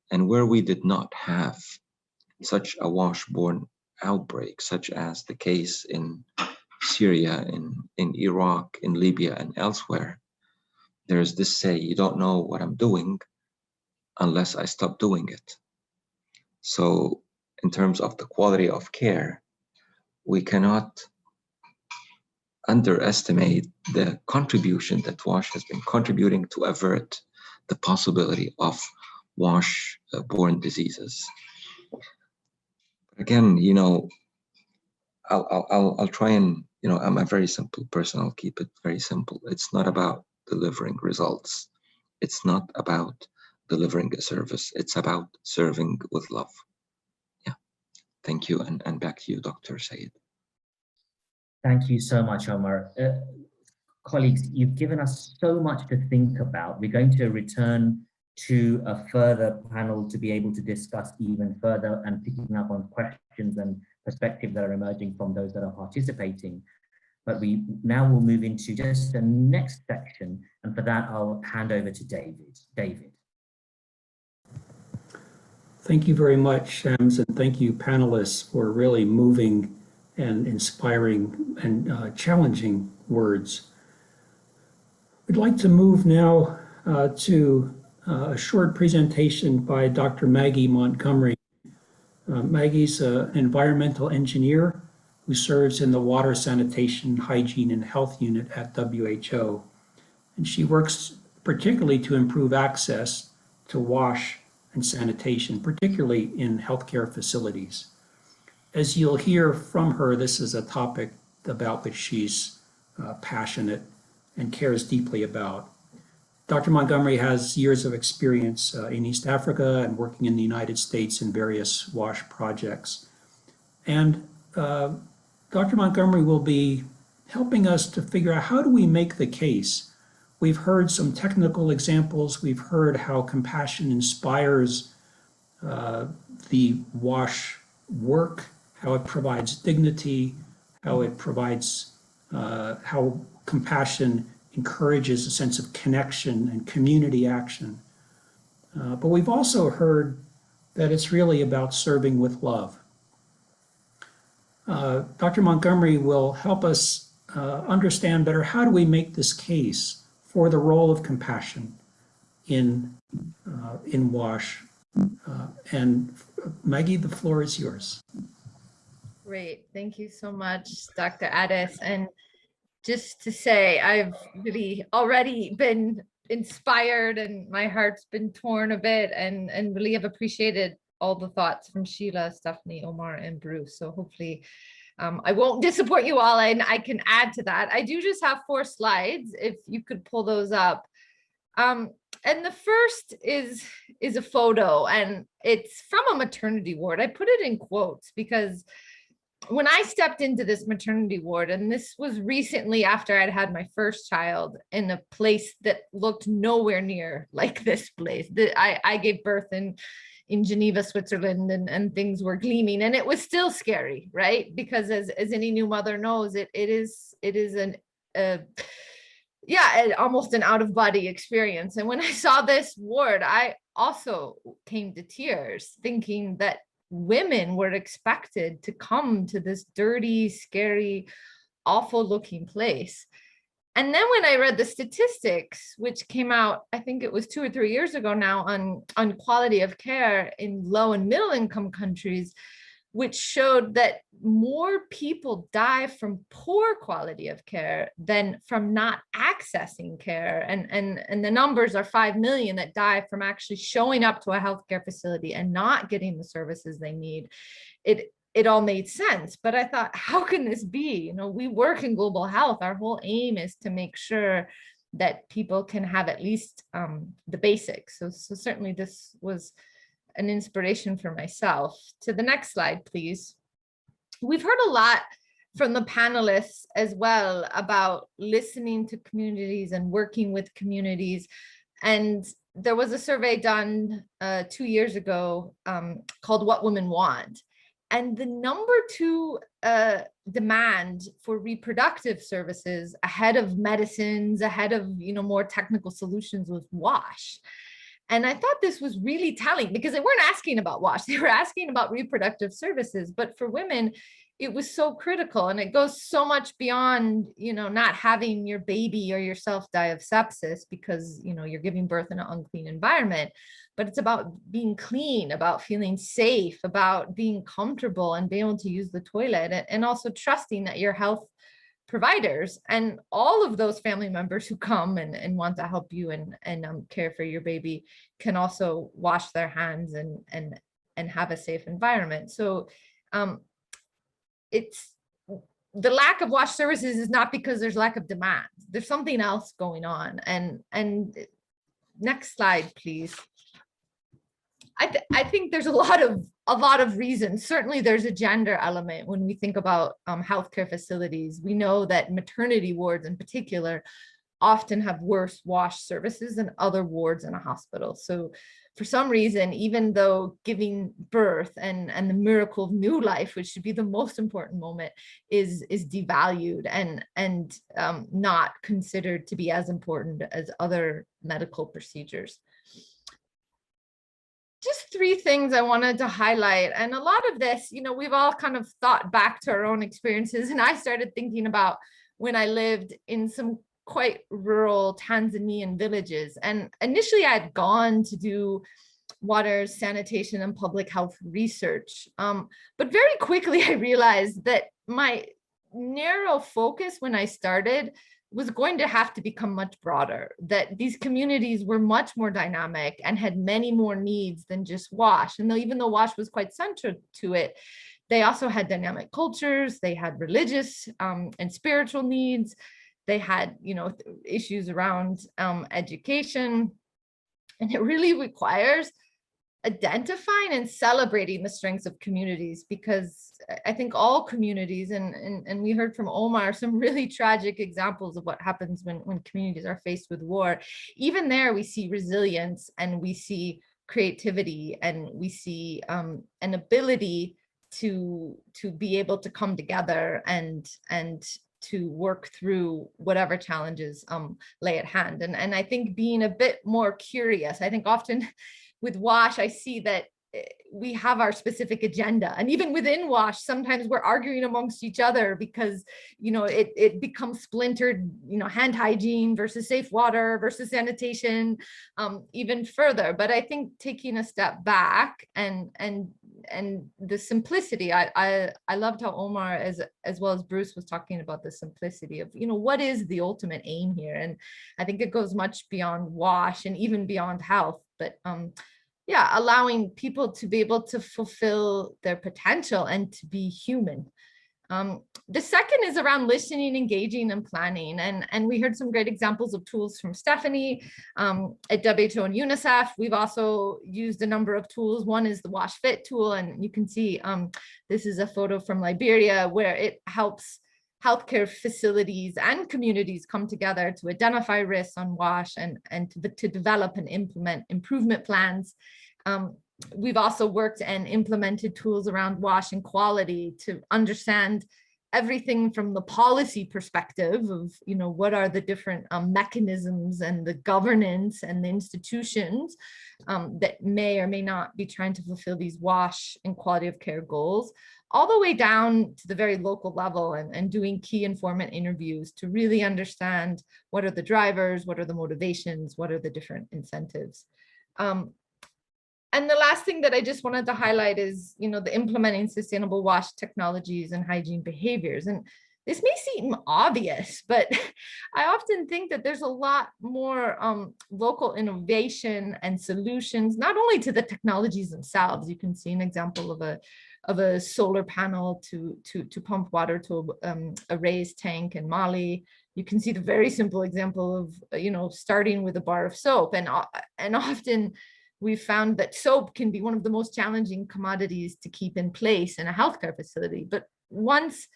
Speaker 6: And where we did not have such a WASH-borne outbreak, such as the case in Syria, in Iraq, in Libya, and elsewhere, there's this say, you don't know what I'm doing unless I stop doing it. So in terms of the quality of care, we cannot underestimate the contribution that WASH has been contributing to avert the possibility of WASH-borne diseases. Again, I'll try and, I'm a very simple person. I'll keep it very simple. It's not about delivering results. It's not about delivering a service. It's about serving with love. Yeah. Thank you. And back to you, Dr. Sayed.
Speaker 2: Thank you so much, Omar. Colleagues, you've given us so much to think about. We're going to return to a further panel to be able to discuss even further and picking up on questions and perspectives that are emerging from those that are participating. But we now will move into just the next section. And for that, I'll hand over to David. David.
Speaker 1: Thank you very much, Shams, and thank you, panelists, for really moving and inspiring and challenging words. We'd like to move now to a short presentation by Dr. Maggie Montgomery. Maggie's an environmental engineer who serves in the Water, Sanitation, Hygiene, and Health Unit at WHO. And she works particularly to improve access to WASH and sanitation, particularly in healthcare facilities. As you'll hear from her, this is a topic about which she's passionate and cares deeply about. Dr. Montgomery has years of experience in East Africa and working in the United States in various WASH projects. And Dr. Montgomery will be helping us to figure out, how do we make the case? We've heard some technical examples. We've heard how compassion inspires the WASH work, how it provides dignity, how it provides, how compassion encourages a sense of connection and community action. But we've also heard that it's really about serving with love. Dr. Montgomery will help us understand better, how do we make this case for the role of compassion in WASH. And Maggie, the floor is yours.
Speaker 7: Great, thank you so much, Dr. Addis. And just to say, I've really already been inspired and my heart's been torn a bit, and really have appreciated all the thoughts from Sheila, Stephanie, Omar, and Bruce. So hopefully I won't disappoint you all, and I can add to that. I do just have 4 slides, if you could pull those up. And the first is a photo, and it's from a maternity ward. I put it in quotes because when I stepped into this maternity ward, and this was recently after I'd had my first child, in a place that looked nowhere near like this place. I gave birth in Geneva, Switzerland, and things were gleaming, and it was still scary, right? Because as any new mother knows, it is almost an out-of-body experience. And when I saw this ward, I also came to tears, thinking that women were expected to come to this dirty, scary, awful looking place. And then when I read the statistics, which came out, I think it was 2 or 3 years ago now, on quality of care in low and middle income countries, which showed that more people die from poor quality of care than from not accessing care. And the numbers are 5 million that die from actually showing up to a healthcare facility and not getting the services they need. It all made sense, but I thought, how can this be? You know, we work in global health. Our whole aim is to make sure that people can have at least the basics. So certainly this was an inspiration for myself. To the next slide, please. We've heard a lot from the panelists as well about listening to communities and working with communities. And there was a survey done 2 years ago called What Women Want. And the #2 demand for reproductive services ahead of medicines, ahead of, you know, more technical solutions was WASH. And I thought this was really telling because they weren't asking about WASH, they were asking about reproductive services. But for women, it was so critical, and it goes so much beyond, you know, not having your baby or yourself die of sepsis because, you know, you're giving birth in an unclean environment. But it's about being clean, about feeling safe, about being comfortable and being able to use the toilet, and also trusting that your health providers and all of those family members who come and want to help you and care for your baby can also wash their hands and have a safe environment. So it's the lack of WASH services is not because there's lack of demand. There's something else going on. And next slide, please. I think there's a lot of reasons. Certainly there's a gender element when we think about healthcare facilities. We know that maternity wards in particular often have worse WASH services than other wards in a hospital. So for some reason, even though giving birth and the miracle of new life, which should be the most important moment, is devalued and not considered to be as important as other medical procedures. Just 3 things I wanted to highlight. And a lot of this, you know, we've all kind of thought back to our own experiences. And I started thinking about when I lived in some quite rural Tanzanian villages. And initially I had gone to do water, sanitation, and public health research. But very quickly I realized that my narrow focus when I started was going to have to become much broader, that these communities were much more dynamic and had many more needs than just WASH. And even though WASH was quite central to it, they also had dynamic cultures, they had religious and spiritual needs, they had, you know, issues around education. And it really requires identifying and celebrating the strengths of communities, because I think all communities, and we heard from Omar some really tragic examples of what happens when communities are faced with war. Even there we see resilience, and we see creativity, and we see an ability to be able to come together and to work through whatever challenges lay at hand. And I think being a bit more curious, I think often with WASH, I see that we have our specific agenda. And even within WASH, sometimes we're arguing amongst each other because, you know, it becomes splintered, you know, hand hygiene versus safe water versus sanitation, even further. But I think taking a step back and the simplicity, I loved how Omar, as well as Bruce, was talking about the simplicity of, you know, what is the ultimate aim here? And I think it goes much beyond WASH and even beyond health, but yeah, allowing people to be able to fulfill their potential and to be human. The second is around listening, engaging, and planning. And we heard some great examples of tools from Stephanie at WHO and UNICEF. We've also used a number of tools. One is the WASH Fit tool, and you can see this is a photo from Liberia where it helps healthcare facilities and communities come together to identify risks on WASH and to develop and implement improvement plans. We've also worked and implemented tools around WASH and quality to understand everything from the policy perspective of, what are the different mechanisms and the governance and the institutions that may or may not be trying to fulfill these WASH and quality of care goals, all the way down to the very local level, and doing key informant interviews to really understand what are the drivers, what are the motivations, what are the different incentives. And the last thing that I just wanted to highlight is, the implementing sustainable WASH technologies and hygiene behaviors. And this may seem obvious, but I often think that there's a lot more local innovation and solutions, not only to the technologies themselves. You can see an example of a solar panel to pump water to a raised tank in Mali. You can see the very simple example of, starting with a bar of soap, and often we've found that soap can be one of the most challenging commodities to keep in place in a healthcare facility. But once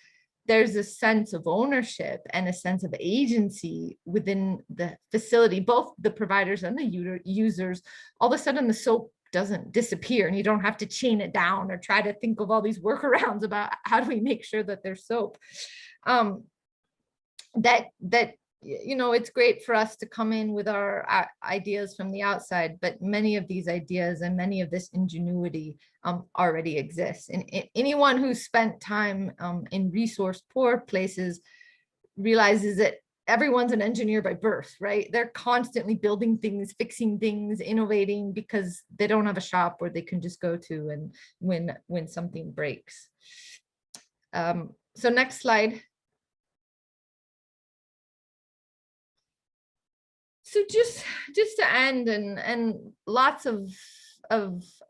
Speaker 7: there's a sense of ownership and a sense of agency within the facility, both the providers and the users, all of a sudden the soap doesn't disappear, and you don't have to chain it down or try to think of all these workarounds about how do we make sure that there's soap. It's great for us to come in with our ideas from the outside, but many of these ideas and many of this ingenuity already exists. And anyone who's spent time in resource poor places realizes that everyone's an engineer by birth, right? They're constantly building things, fixing things, innovating, because they don't have a shop where they can just go to and when something breaks. So next slide. So just to end, and lots of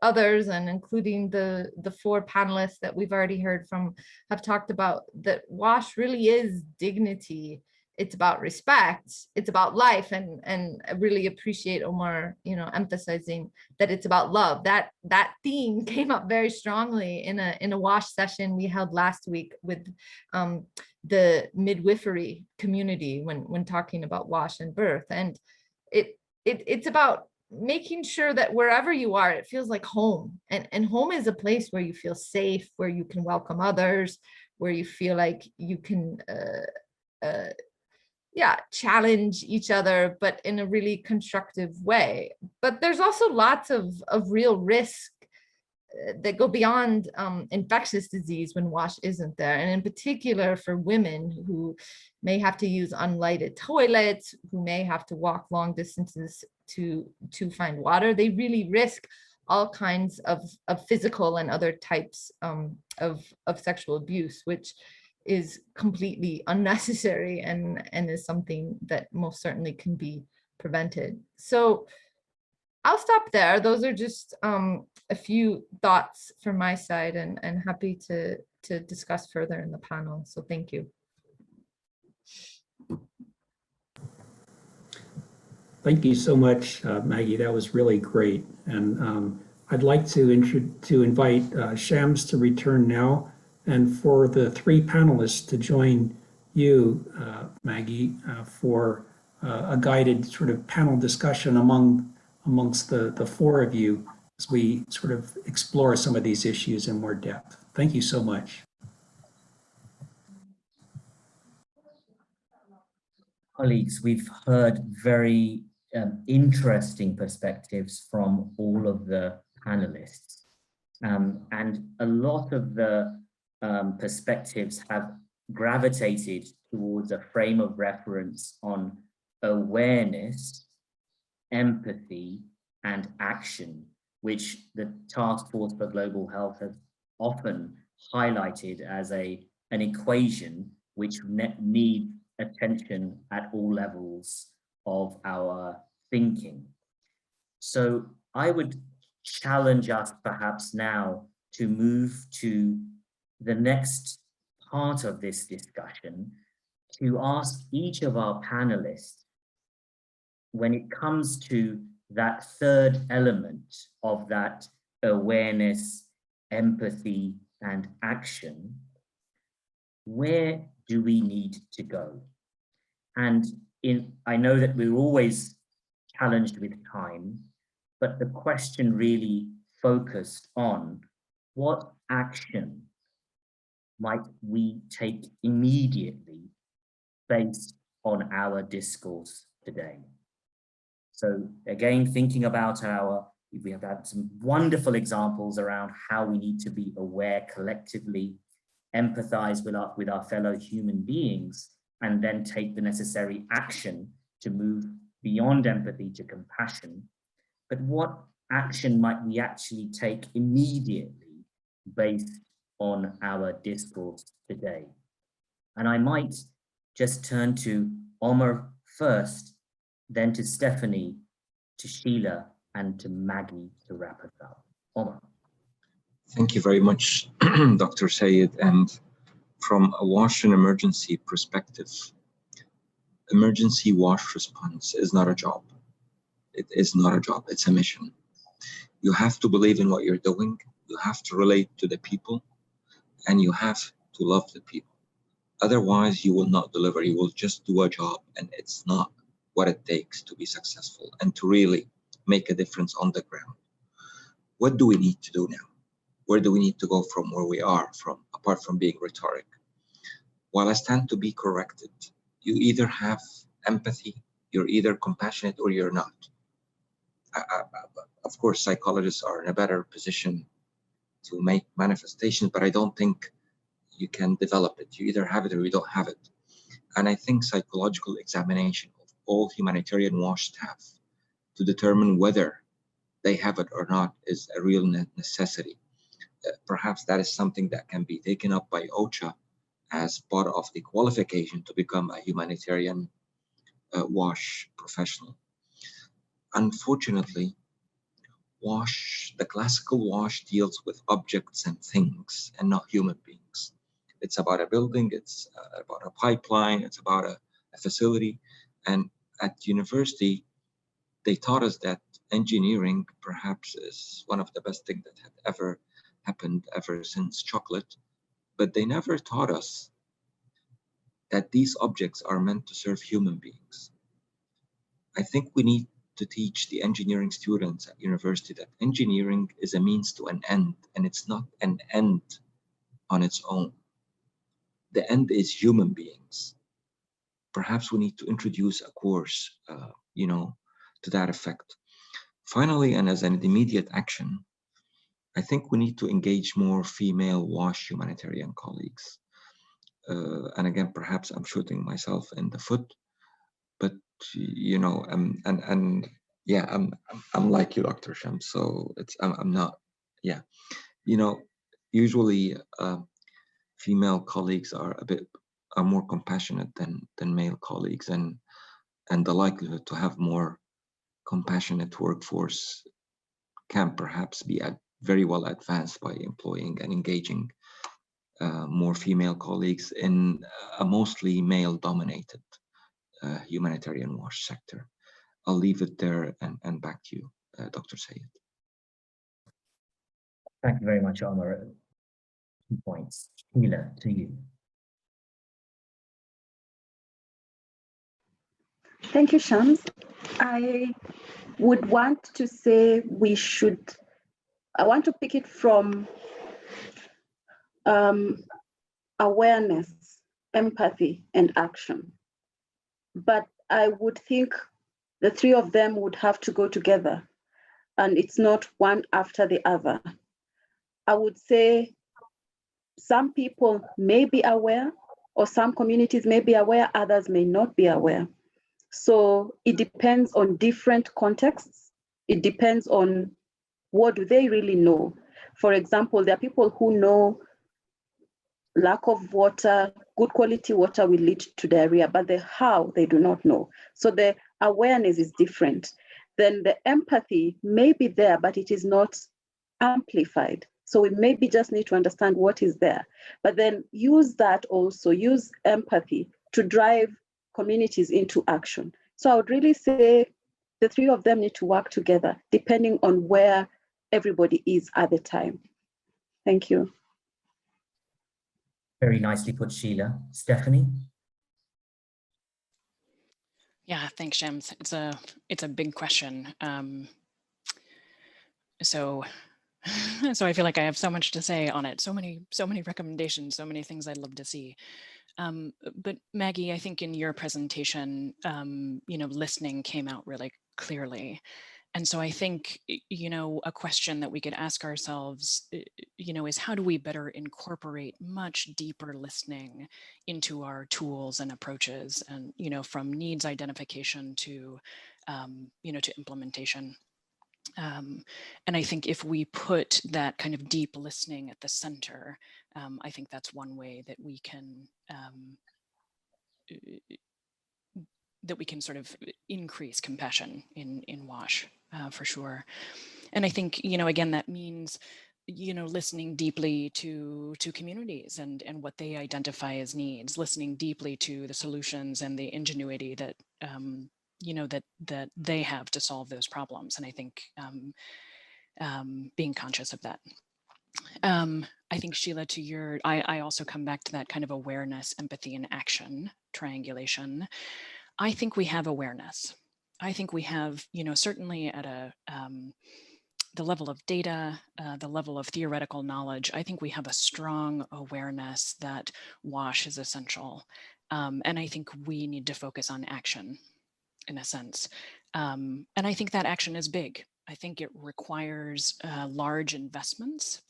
Speaker 7: others, and including the four panelists that we've already heard from, have talked about that WASH really is dignity. It's about respect. It's about life, and I really appreciate Omar, emphasizing that it's about love. That theme came up very strongly in a WASH session we held last week with the midwifery community when talking about WASH and birth. And it's about making sure that wherever you are, it feels like home. And home is a place where you feel safe, where you can welcome others, where you feel like you can challenge each other, but in a really constructive way. But there's also lots of real risk that go beyond infectious disease when WASH isn't there. And in particular for women who may have to use unlighted toilets, who may have to walk long distances to find water, they really risk all kinds of physical and other types of sexual abuse, which is completely unnecessary and is something that most certainly can be prevented. So I'll stop there. Those are just a few thoughts from my side, and happy to discuss further in the panel. So thank you.
Speaker 1: Thank you so much, Maggie. That was really great. And I'd like to invite Shams to return now, and for the three panelists to join you, Maggie, for a guided sort of panel discussion amongst the four of you as we sort of explore some of these issues in more depth. Thank you so much.
Speaker 2: Colleagues, we've heard very interesting perspectives from all of the panelists. And a lot of the perspectives have gravitated towards a frame of reference on awareness, empathy, and action, which the Task Force for Global Health has often highlighted as an equation which needs attention at all levels of our thinking. So I would challenge us perhaps now to move to the next part of this discussion, to ask each of our panelists, when it comes to that third element of that awareness, empathy, and action, where do we need to go? And I know that we're always challenged with time, but the question really focused on what action might we take immediately based on our discourse today? So again, thinking about we have had some wonderful examples around how we need to be aware collectively, empathize with our fellow human beings, and then take the necessary action to move beyond empathy to compassion. But what action might we actually take immediately based on our discourse today? And I might just turn to Omar first, then to Stephanie, to Sheila, and to Maggie to wrap us up. Omar.
Speaker 6: Thank you very much, Dr. Sayed. And from a WASH and emergency perspective, emergency WASH response is not a job. It is not a job, it's a mission. You have to believe in what you're doing, you have to relate to the people, and you have to love the people. Otherwise, you will not deliver. You will just do a job, and it's not what it takes to be successful and to really make a difference on the ground. What do we need to do now? Where do we need to go from where we are, apart from being rhetoric? While I stand to be corrected, you either have empathy, you're either compassionate, or you're not. Of course, psychologists are in a better position to make manifestations, but I don't think you can develop it. You either have it or you don't have it. And I think psychological examination of all humanitarian WASH staff to determine whether they have it or not is a real necessity. Perhaps that is something that can be taken up by OCHA as part of the qualification to become a humanitarian WASH professional. Unfortunately, WASH, the classical WASH, deals with objects and things and not human beings. It's about a building, it's about a pipeline, it's about a facility. And at university, they taught us that engineering perhaps is one of the best things that had ever happened ever since chocolate. But they never taught us that these objects are meant to serve human beings. I think we need to teach the engineering students at university that engineering is a means to an end, and it's not an end on its own. The end is human beings. Perhaps we need to introduce a course, to that effect. Finally, and as an immediate action, I think we need to engage more female WASH humanitarian colleagues. And again, perhaps I'm shooting myself in the foot, but I'm like you, Dr. Shams. So I'm not, usually female colleagues are more compassionate than male colleagues, and the likelihood to have more compassionate workforce can perhaps be very well advanced by employing and engaging more female colleagues in a mostly male-dominated humanitarian WASH sector. I'll leave it there and back to you, Dr. Sayed.
Speaker 2: Thank you very much, Omar. 2 points. Sheila, to you.
Speaker 4: Thank you, Shams. I would want to say I want to pick it from awareness, empathy, and action. But I would think the three of them would have to go together, and it's not one after the other. I would say some people may be aware, or some communities may be aware, others may not be aware. So it depends on different contexts. It depends on what do they really know. For example, there are people who know lack of water, good quality water will lead to diarrhea, but the how they do not know. So the awareness is different. Then the empathy may be there, but it is not amplified. So we maybe just need to understand what is there, but then use empathy to drive communities into action. So I would really say the three of them need to work together, depending on where everybody is at the time. Thank you.
Speaker 2: Very nicely put, Sheila. Stephanie?
Speaker 5: Yeah, thanks, Shams. It's a big question. So So I feel like I have so much to say on it. So many recommendations, so many things I'd love to see. But Maggie, I think in your presentation, listening came out really clearly. And so I think, a question that we could ask ourselves, is how do we better incorporate much deeper listening into our tools and approaches, and, from needs identification to, to implementation. And I think if we put that kind of deep listening at the center, I think that's one way that we can sort of increase compassion in WASH, for sure. And I think, again, that means, listening deeply to communities and what they identify as needs, listening deeply to the solutions and the ingenuity that, that they have to solve those problems. And I think being conscious of that. I think, Sheila, I also come back to that kind of awareness, empathy, and action triangulation. I think we have awareness. I think we have, certainly at the level of data, the level of theoretical knowledge, I think we have a strong awareness that WASH is essential. And I think we need to focus on action, in a sense. And I think that action is big. I think it requires large investments.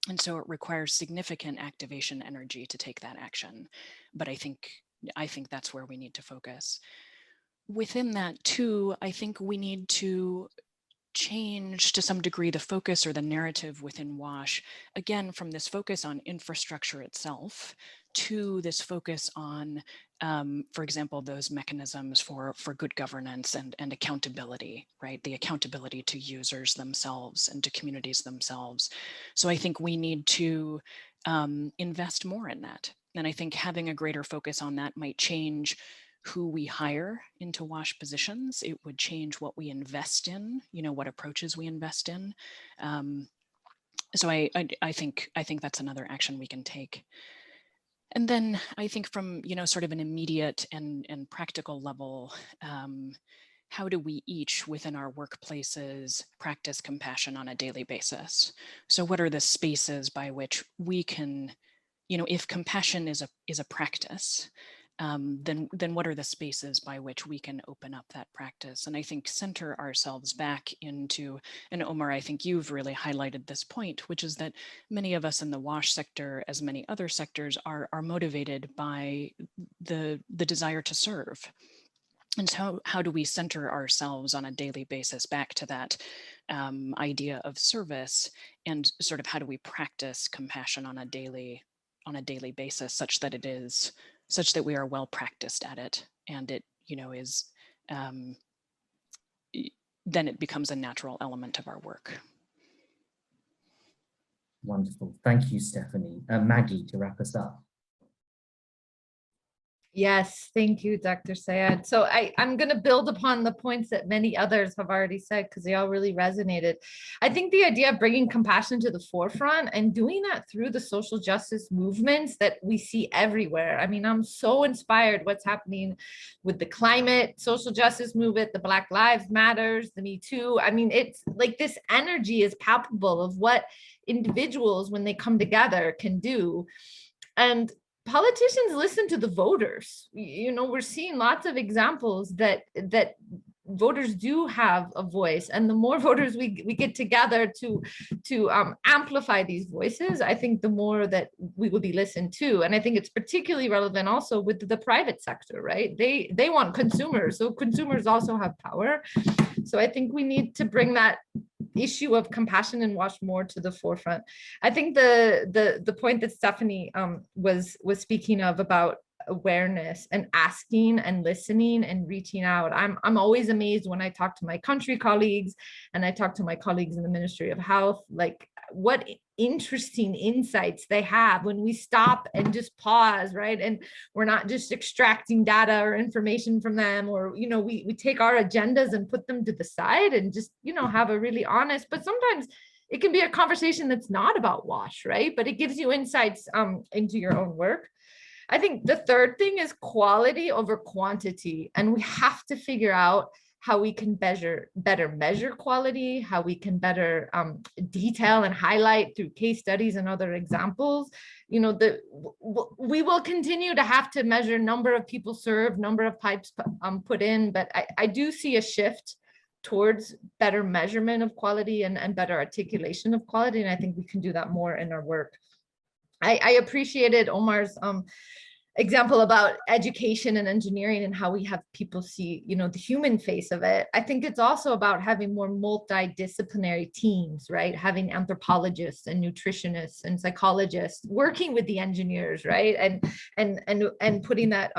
Speaker 5: And so it requires significant activation energy to take that action. But I think that's where we need to focus. Within that too, I think we need to change to some degree the focus or the narrative within WASH, again, from this focus on infrastructure itself to this focus on, for example, those mechanisms for good governance and accountability, right? The accountability to users themselves and to communities themselves. So I think we need to invest more in that. And I think having a greater focus on that might change who we hire into WASH positions. It would change what we invest in, what approaches we invest in. So I think that's another action we can take. And then I think from, sort of an immediate and practical level, how do we each within our workplaces practice compassion on a daily basis? So what are the spaces by which we can, if compassion is a practice, then what are the spaces by which we can open up that practice? And I think center ourselves back into, and Omar, I think you've really highlighted this point, which is that many of us in the WASH sector, as many other sectors, are motivated by the desire to serve. And so how do we center ourselves on a daily basis back to that idea of service, and sort of how do we practice compassion on a daily basis such that we are well practiced at it, and it, is, then it becomes a natural element of our work.
Speaker 2: Wonderful. Thank you, Stephanie. Maggie, to wrap us up.
Speaker 7: Yes, thank you, Dr. Syed. So I'm going to build upon the points that many others have already said, because they all really resonated. I think the idea of bringing compassion to the forefront and doing that through the social justice movements that we see everywhere. I mean, I'm so inspired what's happening with the climate social justice movement, the Black Lives Matters, the Me Too. I mean, it's like this energy is palpable of what individuals, when they come together, can do. And politicians listen to the voters. We're seeing lots of examples that voters do have a voice, and the more voters we get together to amplify these voices, I think the more that we will be listened to. And I think it's particularly relevant also with the private sector, right? They want consumers, so consumers also have power. So I think we need to bring that issue of compassion and WASH more to the forefront. I think the point that Stephanie was speaking of about awareness and asking and listening and reaching out. I'm always amazed when I talk to my country colleagues and I talk to my colleagues in the Ministry of Health, like what interesting insights they have when we stop and just pause, right? And we're not just extracting data or information from them, or, we take our agendas and put them to the side and just, have a really honest, but sometimes it can be a conversation that's not about WASH, right? But it gives you insights into your own work. I think the third thing is quality over quantity. And we have to figure out how we can better measure quality, how we can better detail and highlight through case studies and other examples. You know, we will continue to have to measure number of people served, number of pipes put in, but I do see a shift towards better measurement of quality and better articulation of quality. And I think we can do that more in our work. I appreciated Omar's example about education and engineering and how we have people see, you know, the human face of it. I think it's also about having more multidisciplinary teams, right? Having anthropologists and nutritionists and psychologists working with the engineers, right? And putting that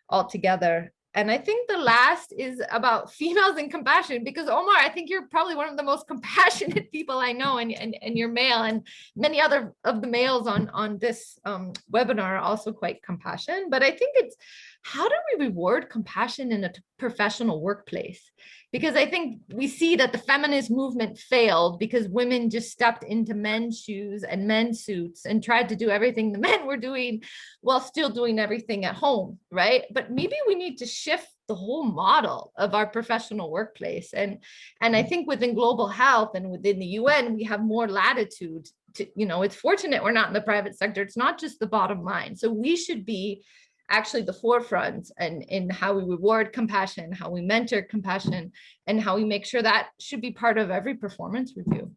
Speaker 7: all together. And I think the last is about females and compassion, because Omar, I think you're probably one of the most compassionate people I know, and you're male, and many other of the males on this webinar are also quite compassionate. But I think it's, how do we reward compassion in a professional workplace? Because I think we see that the feminist movement failed because women just stepped into men's shoes and men's suits and tried to do everything the men were doing while still doing everything at home, right? But maybe we need to shift the whole model of our professional workplace. And I think within global health and within the UN, we have more latitude to, you know, it's fortunate we're not in the private sector. It's not just the bottom line. So we should be actually the forefront and in how we reward compassion, how we mentor compassion, and how we make sure that should be part of every performance review.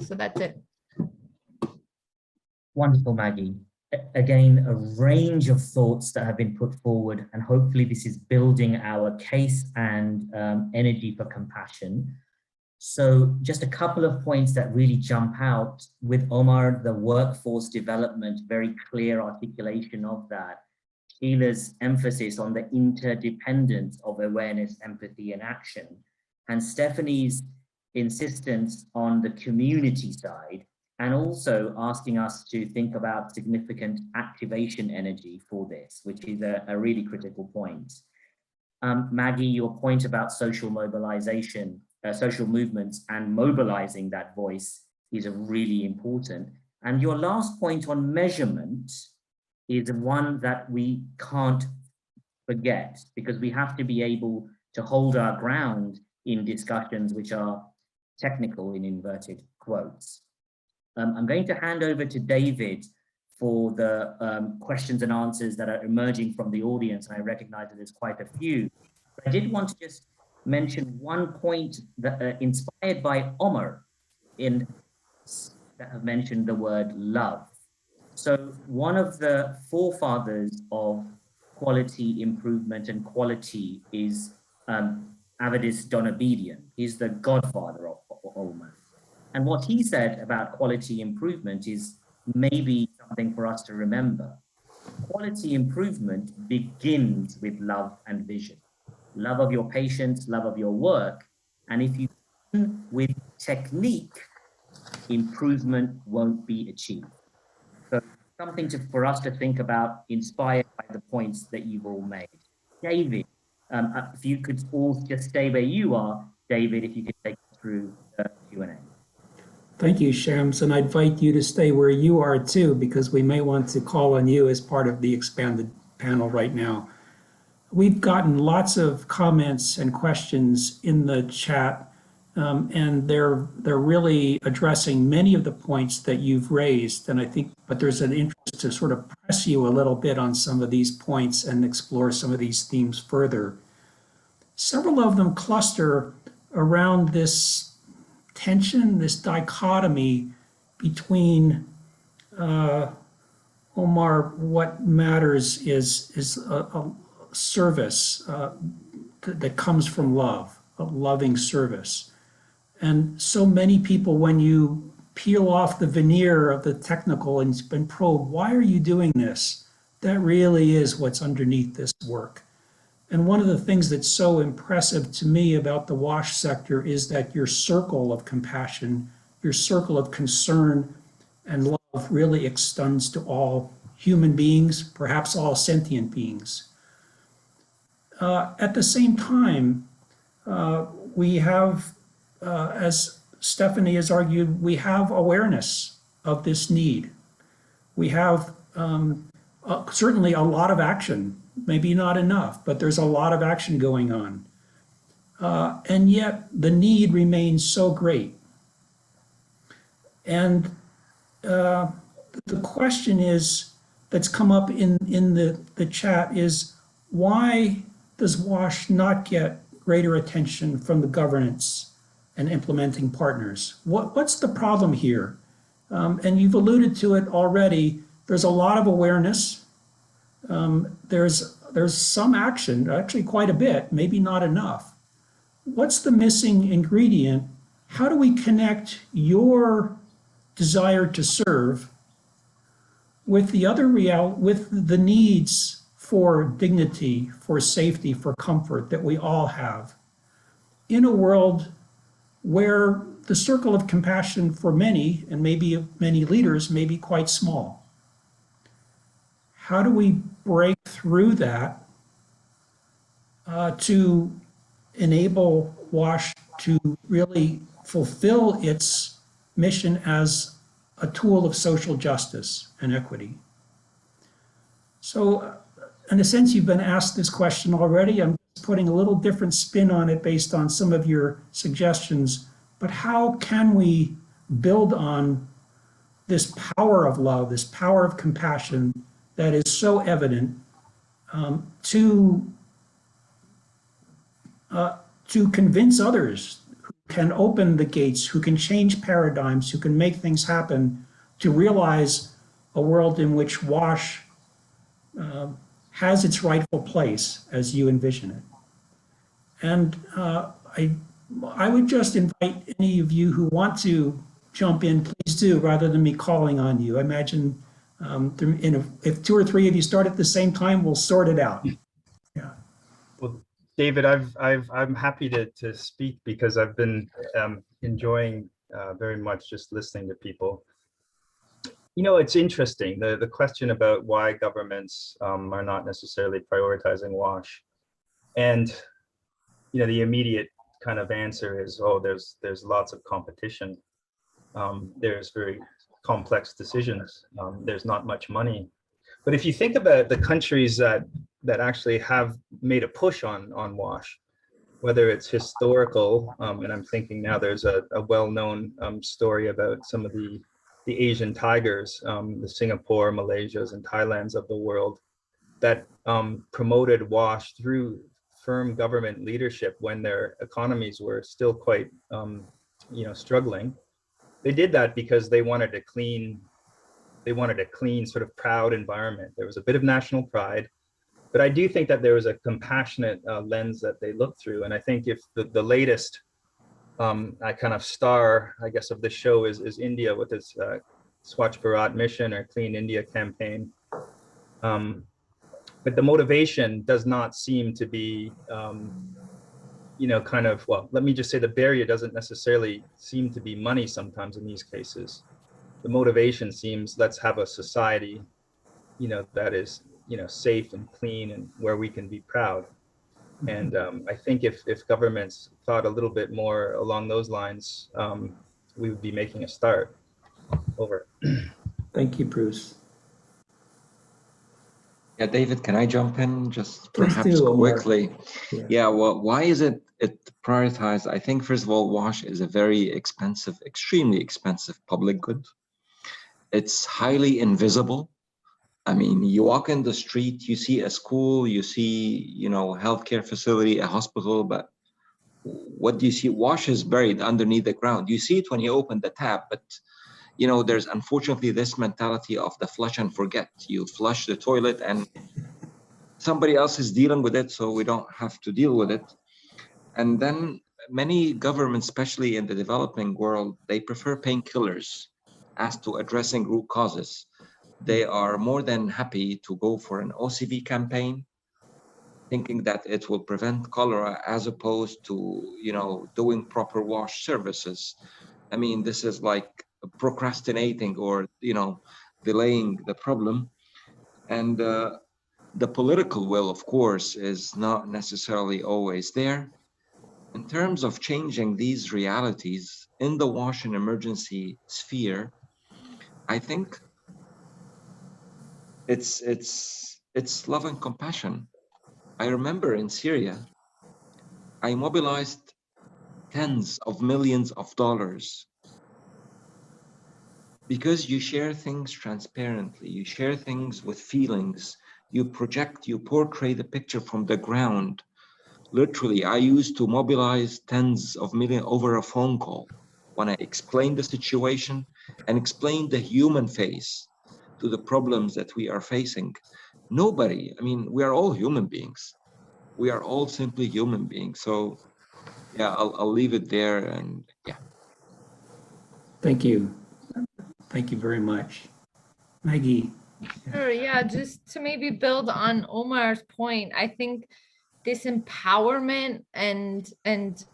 Speaker 7: So that's it.
Speaker 2: Wonderful, Maggie. Again, a range of thoughts that have been put forward, and hopefully this is building our case and energy for compassion. So just a couple of points that really jump out with Omar, the workforce development, very clear articulation of that. Sheila's emphasis on the interdependence of awareness, empathy, and action, and Stephanie's insistence on the community side, and also asking us to think about significant activation energy for this, which is a really critical point. Maggie, your point about social mobilization, social movements and mobilizing that voice is really important. And your last point on measurement is one that we can't forget, because we have to be able to hold our ground in discussions which are technical in inverted quotes. I'm going to hand over to David for the questions and answers that are emerging from the audience, and I recognize that there's quite a few. But I did want to just mention one point that inspired by Omar that have mentioned the word love. So one of the forefathers of quality improvement and quality is Avedis Donabedian. He's the godfather of Omar. And what he said about quality improvement is maybe something for us to remember. Quality improvement begins with love and vision. Love of your patients, love of your work. And if you begin with technique, improvement won't be achieved. So something for us to think about, inspired by the points that you've all made. David, if you could all just stay where you are, David, if you could take us through the Q&A.
Speaker 1: Thank you, Shams, and I invite you to stay where you are too, because we may want to call on you as part of the expanded panel right now. We've gotten lots of comments and questions in the chat, and they're really addressing many of the points that you've raised. And I think, but there's an interest to sort of press you a little bit on some of these points and explore some of these themes further. Several of them cluster around this tension, this dichotomy between Omar, what matters is a service that comes from love, a loving service. And so many people, when you peel off the veneer of the technical and probe, why are you doing this? That really is what's underneath this work. And one of the things that's so impressive to me about the WASH sector is that your circle of compassion, your circle of concern and love really extends to all human beings, perhaps all sentient beings. At the same time, we have, as Stephanie has argued, we have awareness of this need. We have certainly a lot of action, maybe not enough, but there's a lot of action going on. and yet the need remains so great. And the question is, that's come up in the chat is, why does WASH not get greater attention from the governance and implementing partners? What's the problem here? And you've alluded to it already. There's a lot of awareness. There's some action, actually quite a bit, maybe not enough. What's the missing ingredient? How do we connect your desire to serve with with the needs for dignity, for safety, for comfort that we all have in a world where the circle of compassion for many, and maybe many leaders, may be quite small? How do we break through that to enable WASH to really fulfill its mission as a tool of social justice and equity? So, in a sense, you've been asked this question already. I'm just putting a little different spin on it based on some of your suggestions. But how can we build on this power of love, this power of compassion that is so evident to convince others who can open the gates, who can change paradigms, who can make things happen, to realize a world in which WASH has its rightful place as you envision it. And I would just invite any of you who want to jump in, please do, rather than me calling on you. I imagine if two or three of you start at the same time, we'll sort it out. Yeah.
Speaker 3: Well, David, I'm happy to speak because I've been enjoying very much just listening to people. You know, it's interesting, the question about why governments are not necessarily prioritizing WASH. And, you know, the immediate kind of answer is, oh, there's lots of competition. There's very complex decisions. There's not much money. But if you think about the countries that actually have made a push on WASH, whether it's historical, and I'm thinking now there's a well-known story about some of the Asian tigers, the Singapore, Malaysias, and Thailands of the world, that promoted WASH through firm government leadership when their economies were still quite, you know, struggling. They did that because they wanted a clean, sort of proud environment. There was a bit of national pride, but I do think that there was a compassionate lens that they looked through. And I think if the latest kind of star, I guess, of the show is India with its Swachh Bharat mission or Clean India campaign. But the motivation does not seem to be, you know, kind of, well, let me just say the barrier doesn't necessarily seem to be money sometimes in these cases. The motivation seems, let's have a society, you know, that is, you know, safe and clean and where we can be proud. And I think if governments thought a little bit more along those lines, we would be making a start. Over.
Speaker 1: Thank you, Bruce.
Speaker 6: Yeah, David, can I jump in just
Speaker 1: Please
Speaker 6: perhaps
Speaker 1: do, Omar.
Speaker 6: quickly? Yeah, well, why is it prioritized? I think, first of all, WASH is a very expensive, extremely expensive public good. It's highly invisible. I mean, you walk in the street, you see a school, you see, you know, healthcare facility, a hospital, but what do you see? WASH is buried underneath the ground. You see it when you open the tap, but you know, there's unfortunately this mentality of the flush and forget. You flush the toilet and somebody else is dealing with it, so we don't have to deal with it. And then many governments, especially in the developing world, they prefer painkillers as to addressing root causes. They are more than happy to go for an OCV campaign, thinking that it will prevent cholera as opposed to, you know, doing proper WASH services. I mean, this is like procrastinating or, you know, delaying the problem. And the political will, of course, is not necessarily always there. In terms of changing these realities in the WASH and emergency sphere, I think it's love and compassion. I remember in Syria, I mobilized tens of millions of dollars because you share things transparently, you share things with feelings, you project, you portray the picture from the ground. Literally, I used to mobilize tens of millions over a phone call when I explained the situation and explained the human face to the problems that we are facing. Nobody, I mean, we are all human beings. We are all simply human beings. So yeah, I'll leave it there, and yeah.
Speaker 1: Thank you. Thank you very much. Maggie.
Speaker 7: Sure, yeah, just to maybe build on Omar's point, I think this empowerment and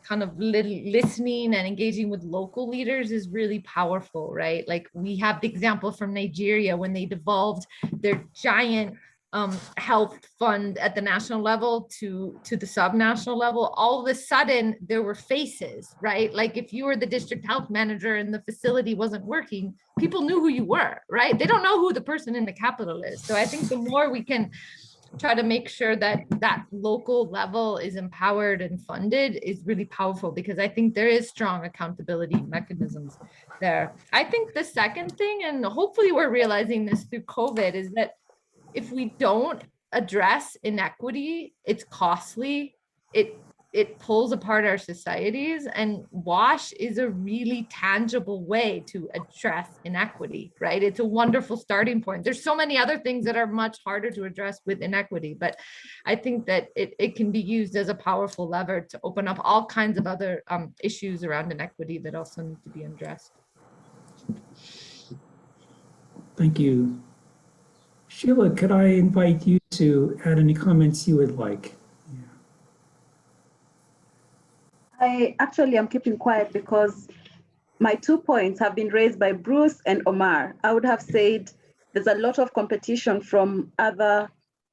Speaker 7: kind of listening and engaging with local leaders is really powerful, right? Like we have the example from Nigeria when they devolved their giant health fund at the national level to the subnational level. All of a sudden there were faces, right? Like if you were the district health manager and the facility wasn't working, people knew who you were, right? They don't know who the person in the capital is. So I think the more we can try to make sure that that local level is empowered and funded is really powerful, because I think there is strong accountability mechanisms there. I think the second thing, and hopefully we're realizing this through COVID, is that if we don't address inequity, it's costly. It pulls apart our societies, and WASH is a really tangible way to address inequity, right? It's a wonderful starting point. There's so many other things that are much harder to address with inequity, but I think that it can be used as a powerful lever to open up all kinds of other issues around inequity that also need to be addressed.
Speaker 1: Thank you. Sheila, could I invite you to add any comments you would like?
Speaker 4: I actually am keeping quiet because my 2 points have been raised by Bruce and Omar. I would have said there's a lot of competition from other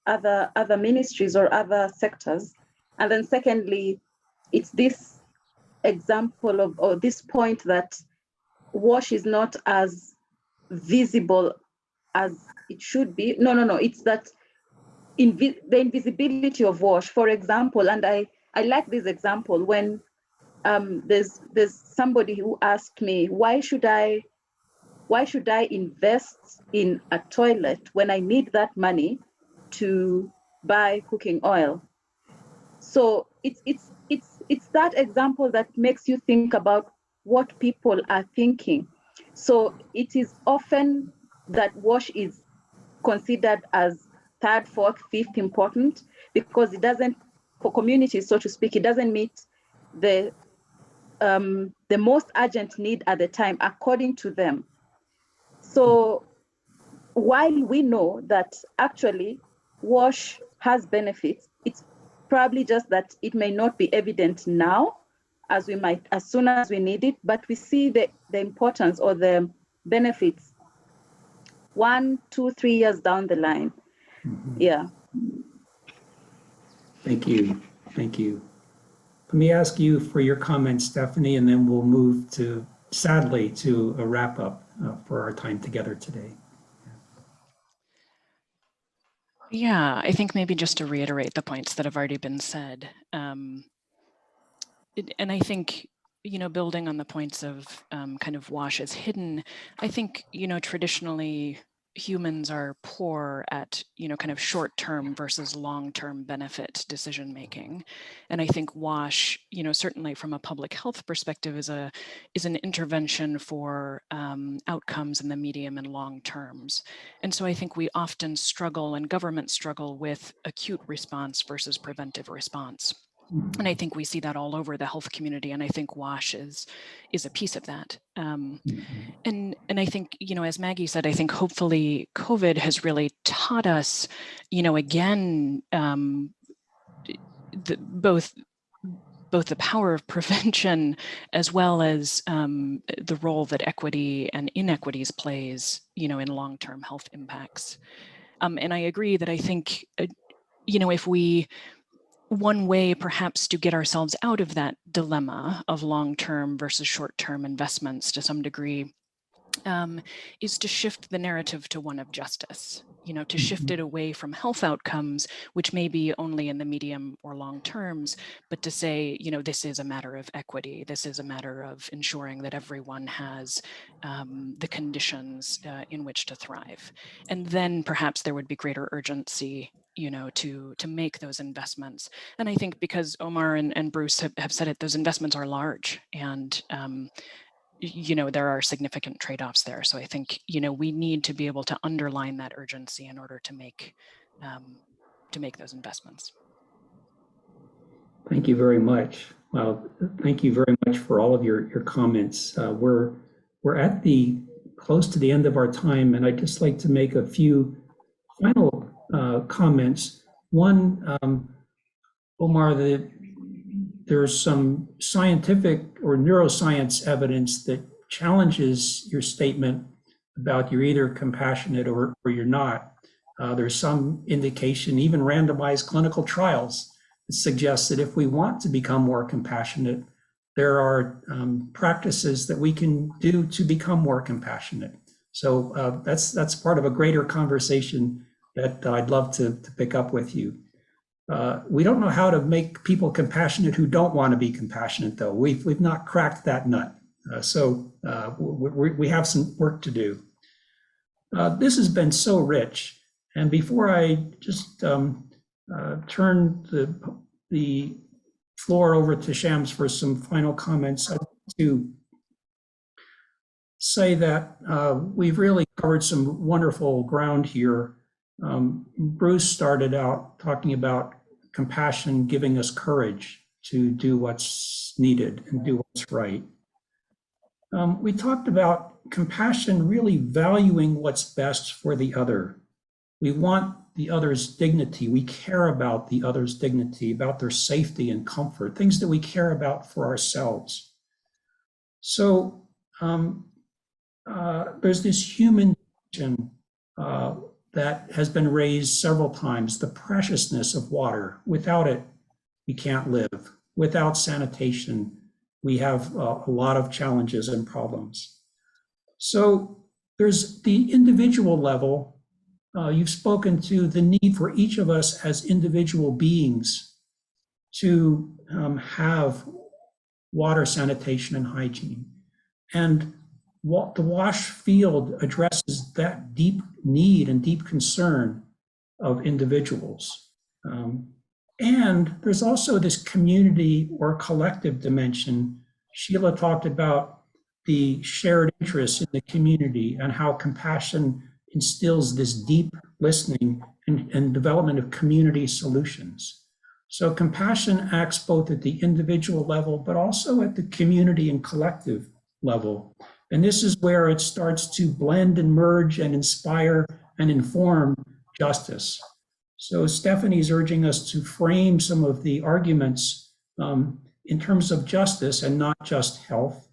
Speaker 4: ministries or other sectors. And then secondly, it's this example of, or this point that WASH is not as visible as it should be. No, it's that the invisibility of WASH, for example, and I like this example when there's somebody who asked me, why should I invest in a toilet when I need that money to buy cooking oil? So it's that example that makes you think about what people are thinking. So it is often that WASH is considered as third, fourth, fifth important, because it doesn't, for communities, so to speak, it doesn't meet the most urgent need at the time, according to them. So while we know that actually WASH has benefits, it's probably just that it may not be evident now as soon as we need it, but we see the importance or the benefits 1, 2, 3 years down the line. Mm-hmm. Yeah.
Speaker 1: Thank you. Thank you. Let me ask you for your comments, Stephanie, and then we'll move sadly, to a wrap up for our time together today.
Speaker 5: Yeah, I think maybe just to reiterate the points that have already been said. And I think, building on the points of kind of WASH as hidden, I think, traditionally humans are poor at, kind of short-term versus long-term benefit decision-making. And I think WASH, certainly from a public health perspective is an intervention for outcomes in the medium and long terms. And so I think we often struggle, and governments struggle, with acute response versus preventive response. And I think we see that all over the health community, and I think WASH is a piece of that. And I think, as Maggie said, I think hopefully COVID has really taught us, again, both the power of prevention as well as the role that equity and inequities plays, in long-term health impacts. And I agree that I think, if one way perhaps to get ourselves out of that dilemma of long-term versus short-term investments to some degree is to shift the narrative to one of justice, to shift it away from health outcomes, which may be only in the medium or long terms, but to say, this is a matter of equity. This is a matter of ensuring that everyone has the conditions in which to thrive. And then perhaps there would be greater urgency to make those investments. And I think because Omar and Bruce have said it, those investments are large, and there are significant trade-offs there. So I think, we need to be able to underline that urgency in order to make those investments.
Speaker 1: Thank you very much. Well, thank you very much for all of your comments. We're at close to the end of our time, and I'd just like to make a few final comments. One, Omar, there's some scientific or neuroscience evidence that challenges your statement about you're either compassionate or you're not. There's some indication, even randomized clinical trials, that suggest that if we want to become more compassionate, there are practices that we can do to become more compassionate. So that's part of a greater conversation that I'd love to pick up with you. We don't know how to make people compassionate who don't want to be compassionate, though. We've not cracked that nut. So we have some work to do. This has been so rich. And before I just turn the floor over to Shams for some final comments, I'd like to say that we've really covered some wonderful ground here. Bruce started out talking about compassion giving us courage to do what's needed and do what's right. We talked about compassion really valuing what's best for the other. We want the other's dignity. We care about the other's dignity, about their safety and comfort, things that we care about for ourselves. So there's this human dimension that has been raised several times, the preciousness of water. Without it, we can't live. Without sanitation, we have a lot of challenges and problems. So there's the individual level. You've spoken to the need for each of us as individual beings to have water, sanitation, and hygiene. And the WASH field addresses that deep need and deep concern of individuals. And there's also this community or collective dimension. Sheila talked about the shared interest in the community and how compassion instills this deep listening and development of community solutions. So compassion acts both at the individual level, but also at the community and collective level. And this is where it starts to blend and merge and inspire and inform justice. So Stephanie's urging us to frame some of the arguments in terms of justice and not just health.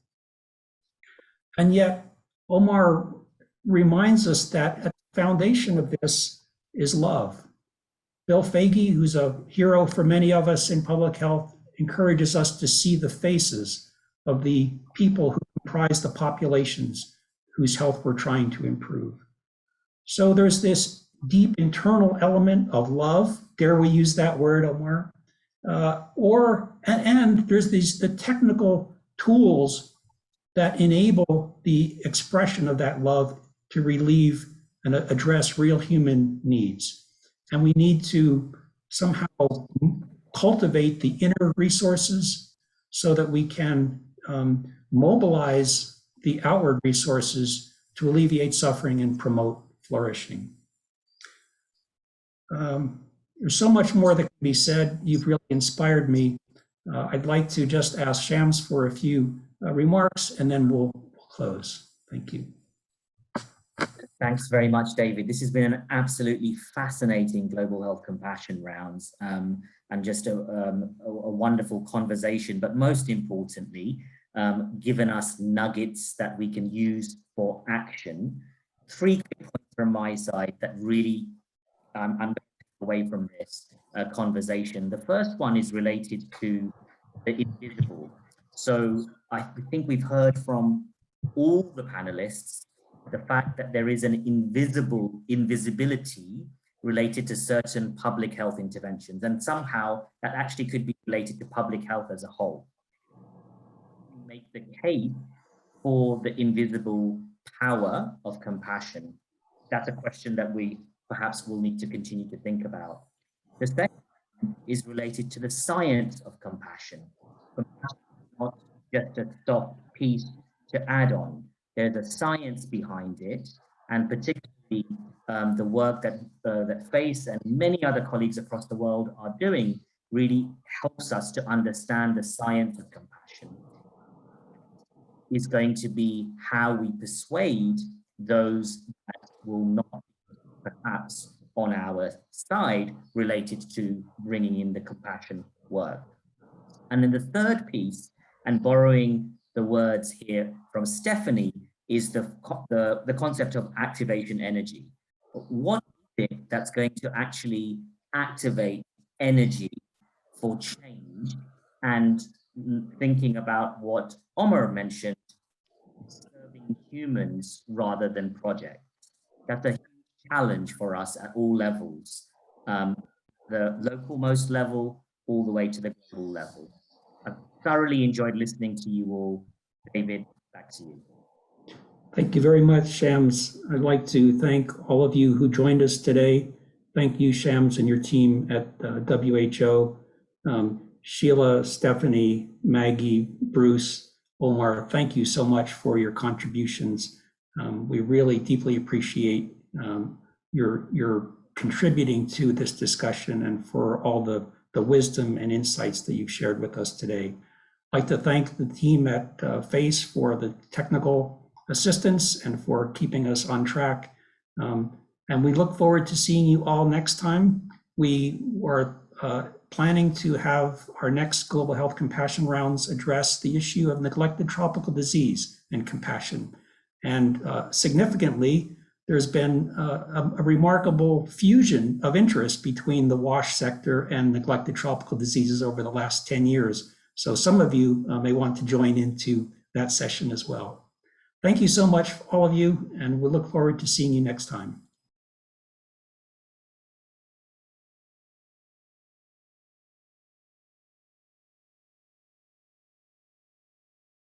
Speaker 1: And yet, Omar reminds us that at the foundation of this is love. Bill Foege, who's a hero for many of us in public health, encourages us to see the faces of the people who comprise the populations whose health we're trying to improve. So there's this deep internal element of love. Dare we use that word, Omar? And there's the technical tools that enable the expression of that love to relieve and address real human needs. And we need to somehow cultivate the inner resources so that we can mobilize the outward resources to alleviate suffering and promote flourishing. There's so much more that can be said. You've really inspired me. I'd like to just ask Shams for a few remarks, and then we'll close. Thank you.
Speaker 2: Thanks very much, David. This has been an absolutely fascinating Global Health Compassion Rounds and just a wonderful conversation, but most importantly, given us nuggets that we can use for action. 3 quick points from my side that really I'm going to take away from this conversation. The first one is related to the individual. So I think we've heard from all the panelists the fact that there is an invisibility related to certain public health interventions, and somehow that actually could be related to public health as a whole. Make the case for the invisible power of compassion. That's a question that we perhaps will need to continue to think about. The second is related to the science of compassion. Compassion is not just a soft piece to add on. There's a science behind it, and particularly the work that FACE and many other colleagues across the world are doing really helps us to understand the science of compassion. Is going to be how we persuade those that will not perhaps on our side related to bringing in the compassion work. And then the third piece, and borrowing the words here from Stephanie, is the concept of activation energy. What is it that's going to actually activate energy for change? And thinking about what Omar mentioned, serving humans rather than projects. That's a huge challenge for us at all levels, the local most level all the way to the global level. I've thoroughly enjoyed listening to you all. David, back to you.
Speaker 1: Thank you very much, Shams. I'd like to thank all of you who joined us today. Thank you, Shams, and your team at WHO. Sheila, Stephanie, Maggie, Bruce, Omar, thank you so much for your contributions. We really deeply appreciate your contributing to this discussion and for all the wisdom and insights that you've shared with us today. I'd like to thank the team at FACE for the technical assistance and for keeping us on track. And we look forward to seeing you all next time. We are planning to have our next Global Health Compassion Rounds address the issue of neglected tropical disease and compassion. And significantly, there's been a remarkable fusion of interest between the WASH sector and neglected tropical diseases over the last 10 years. So some of you may want to join into that session as well. Thank you so much, all of you, and we look forward to seeing you next time.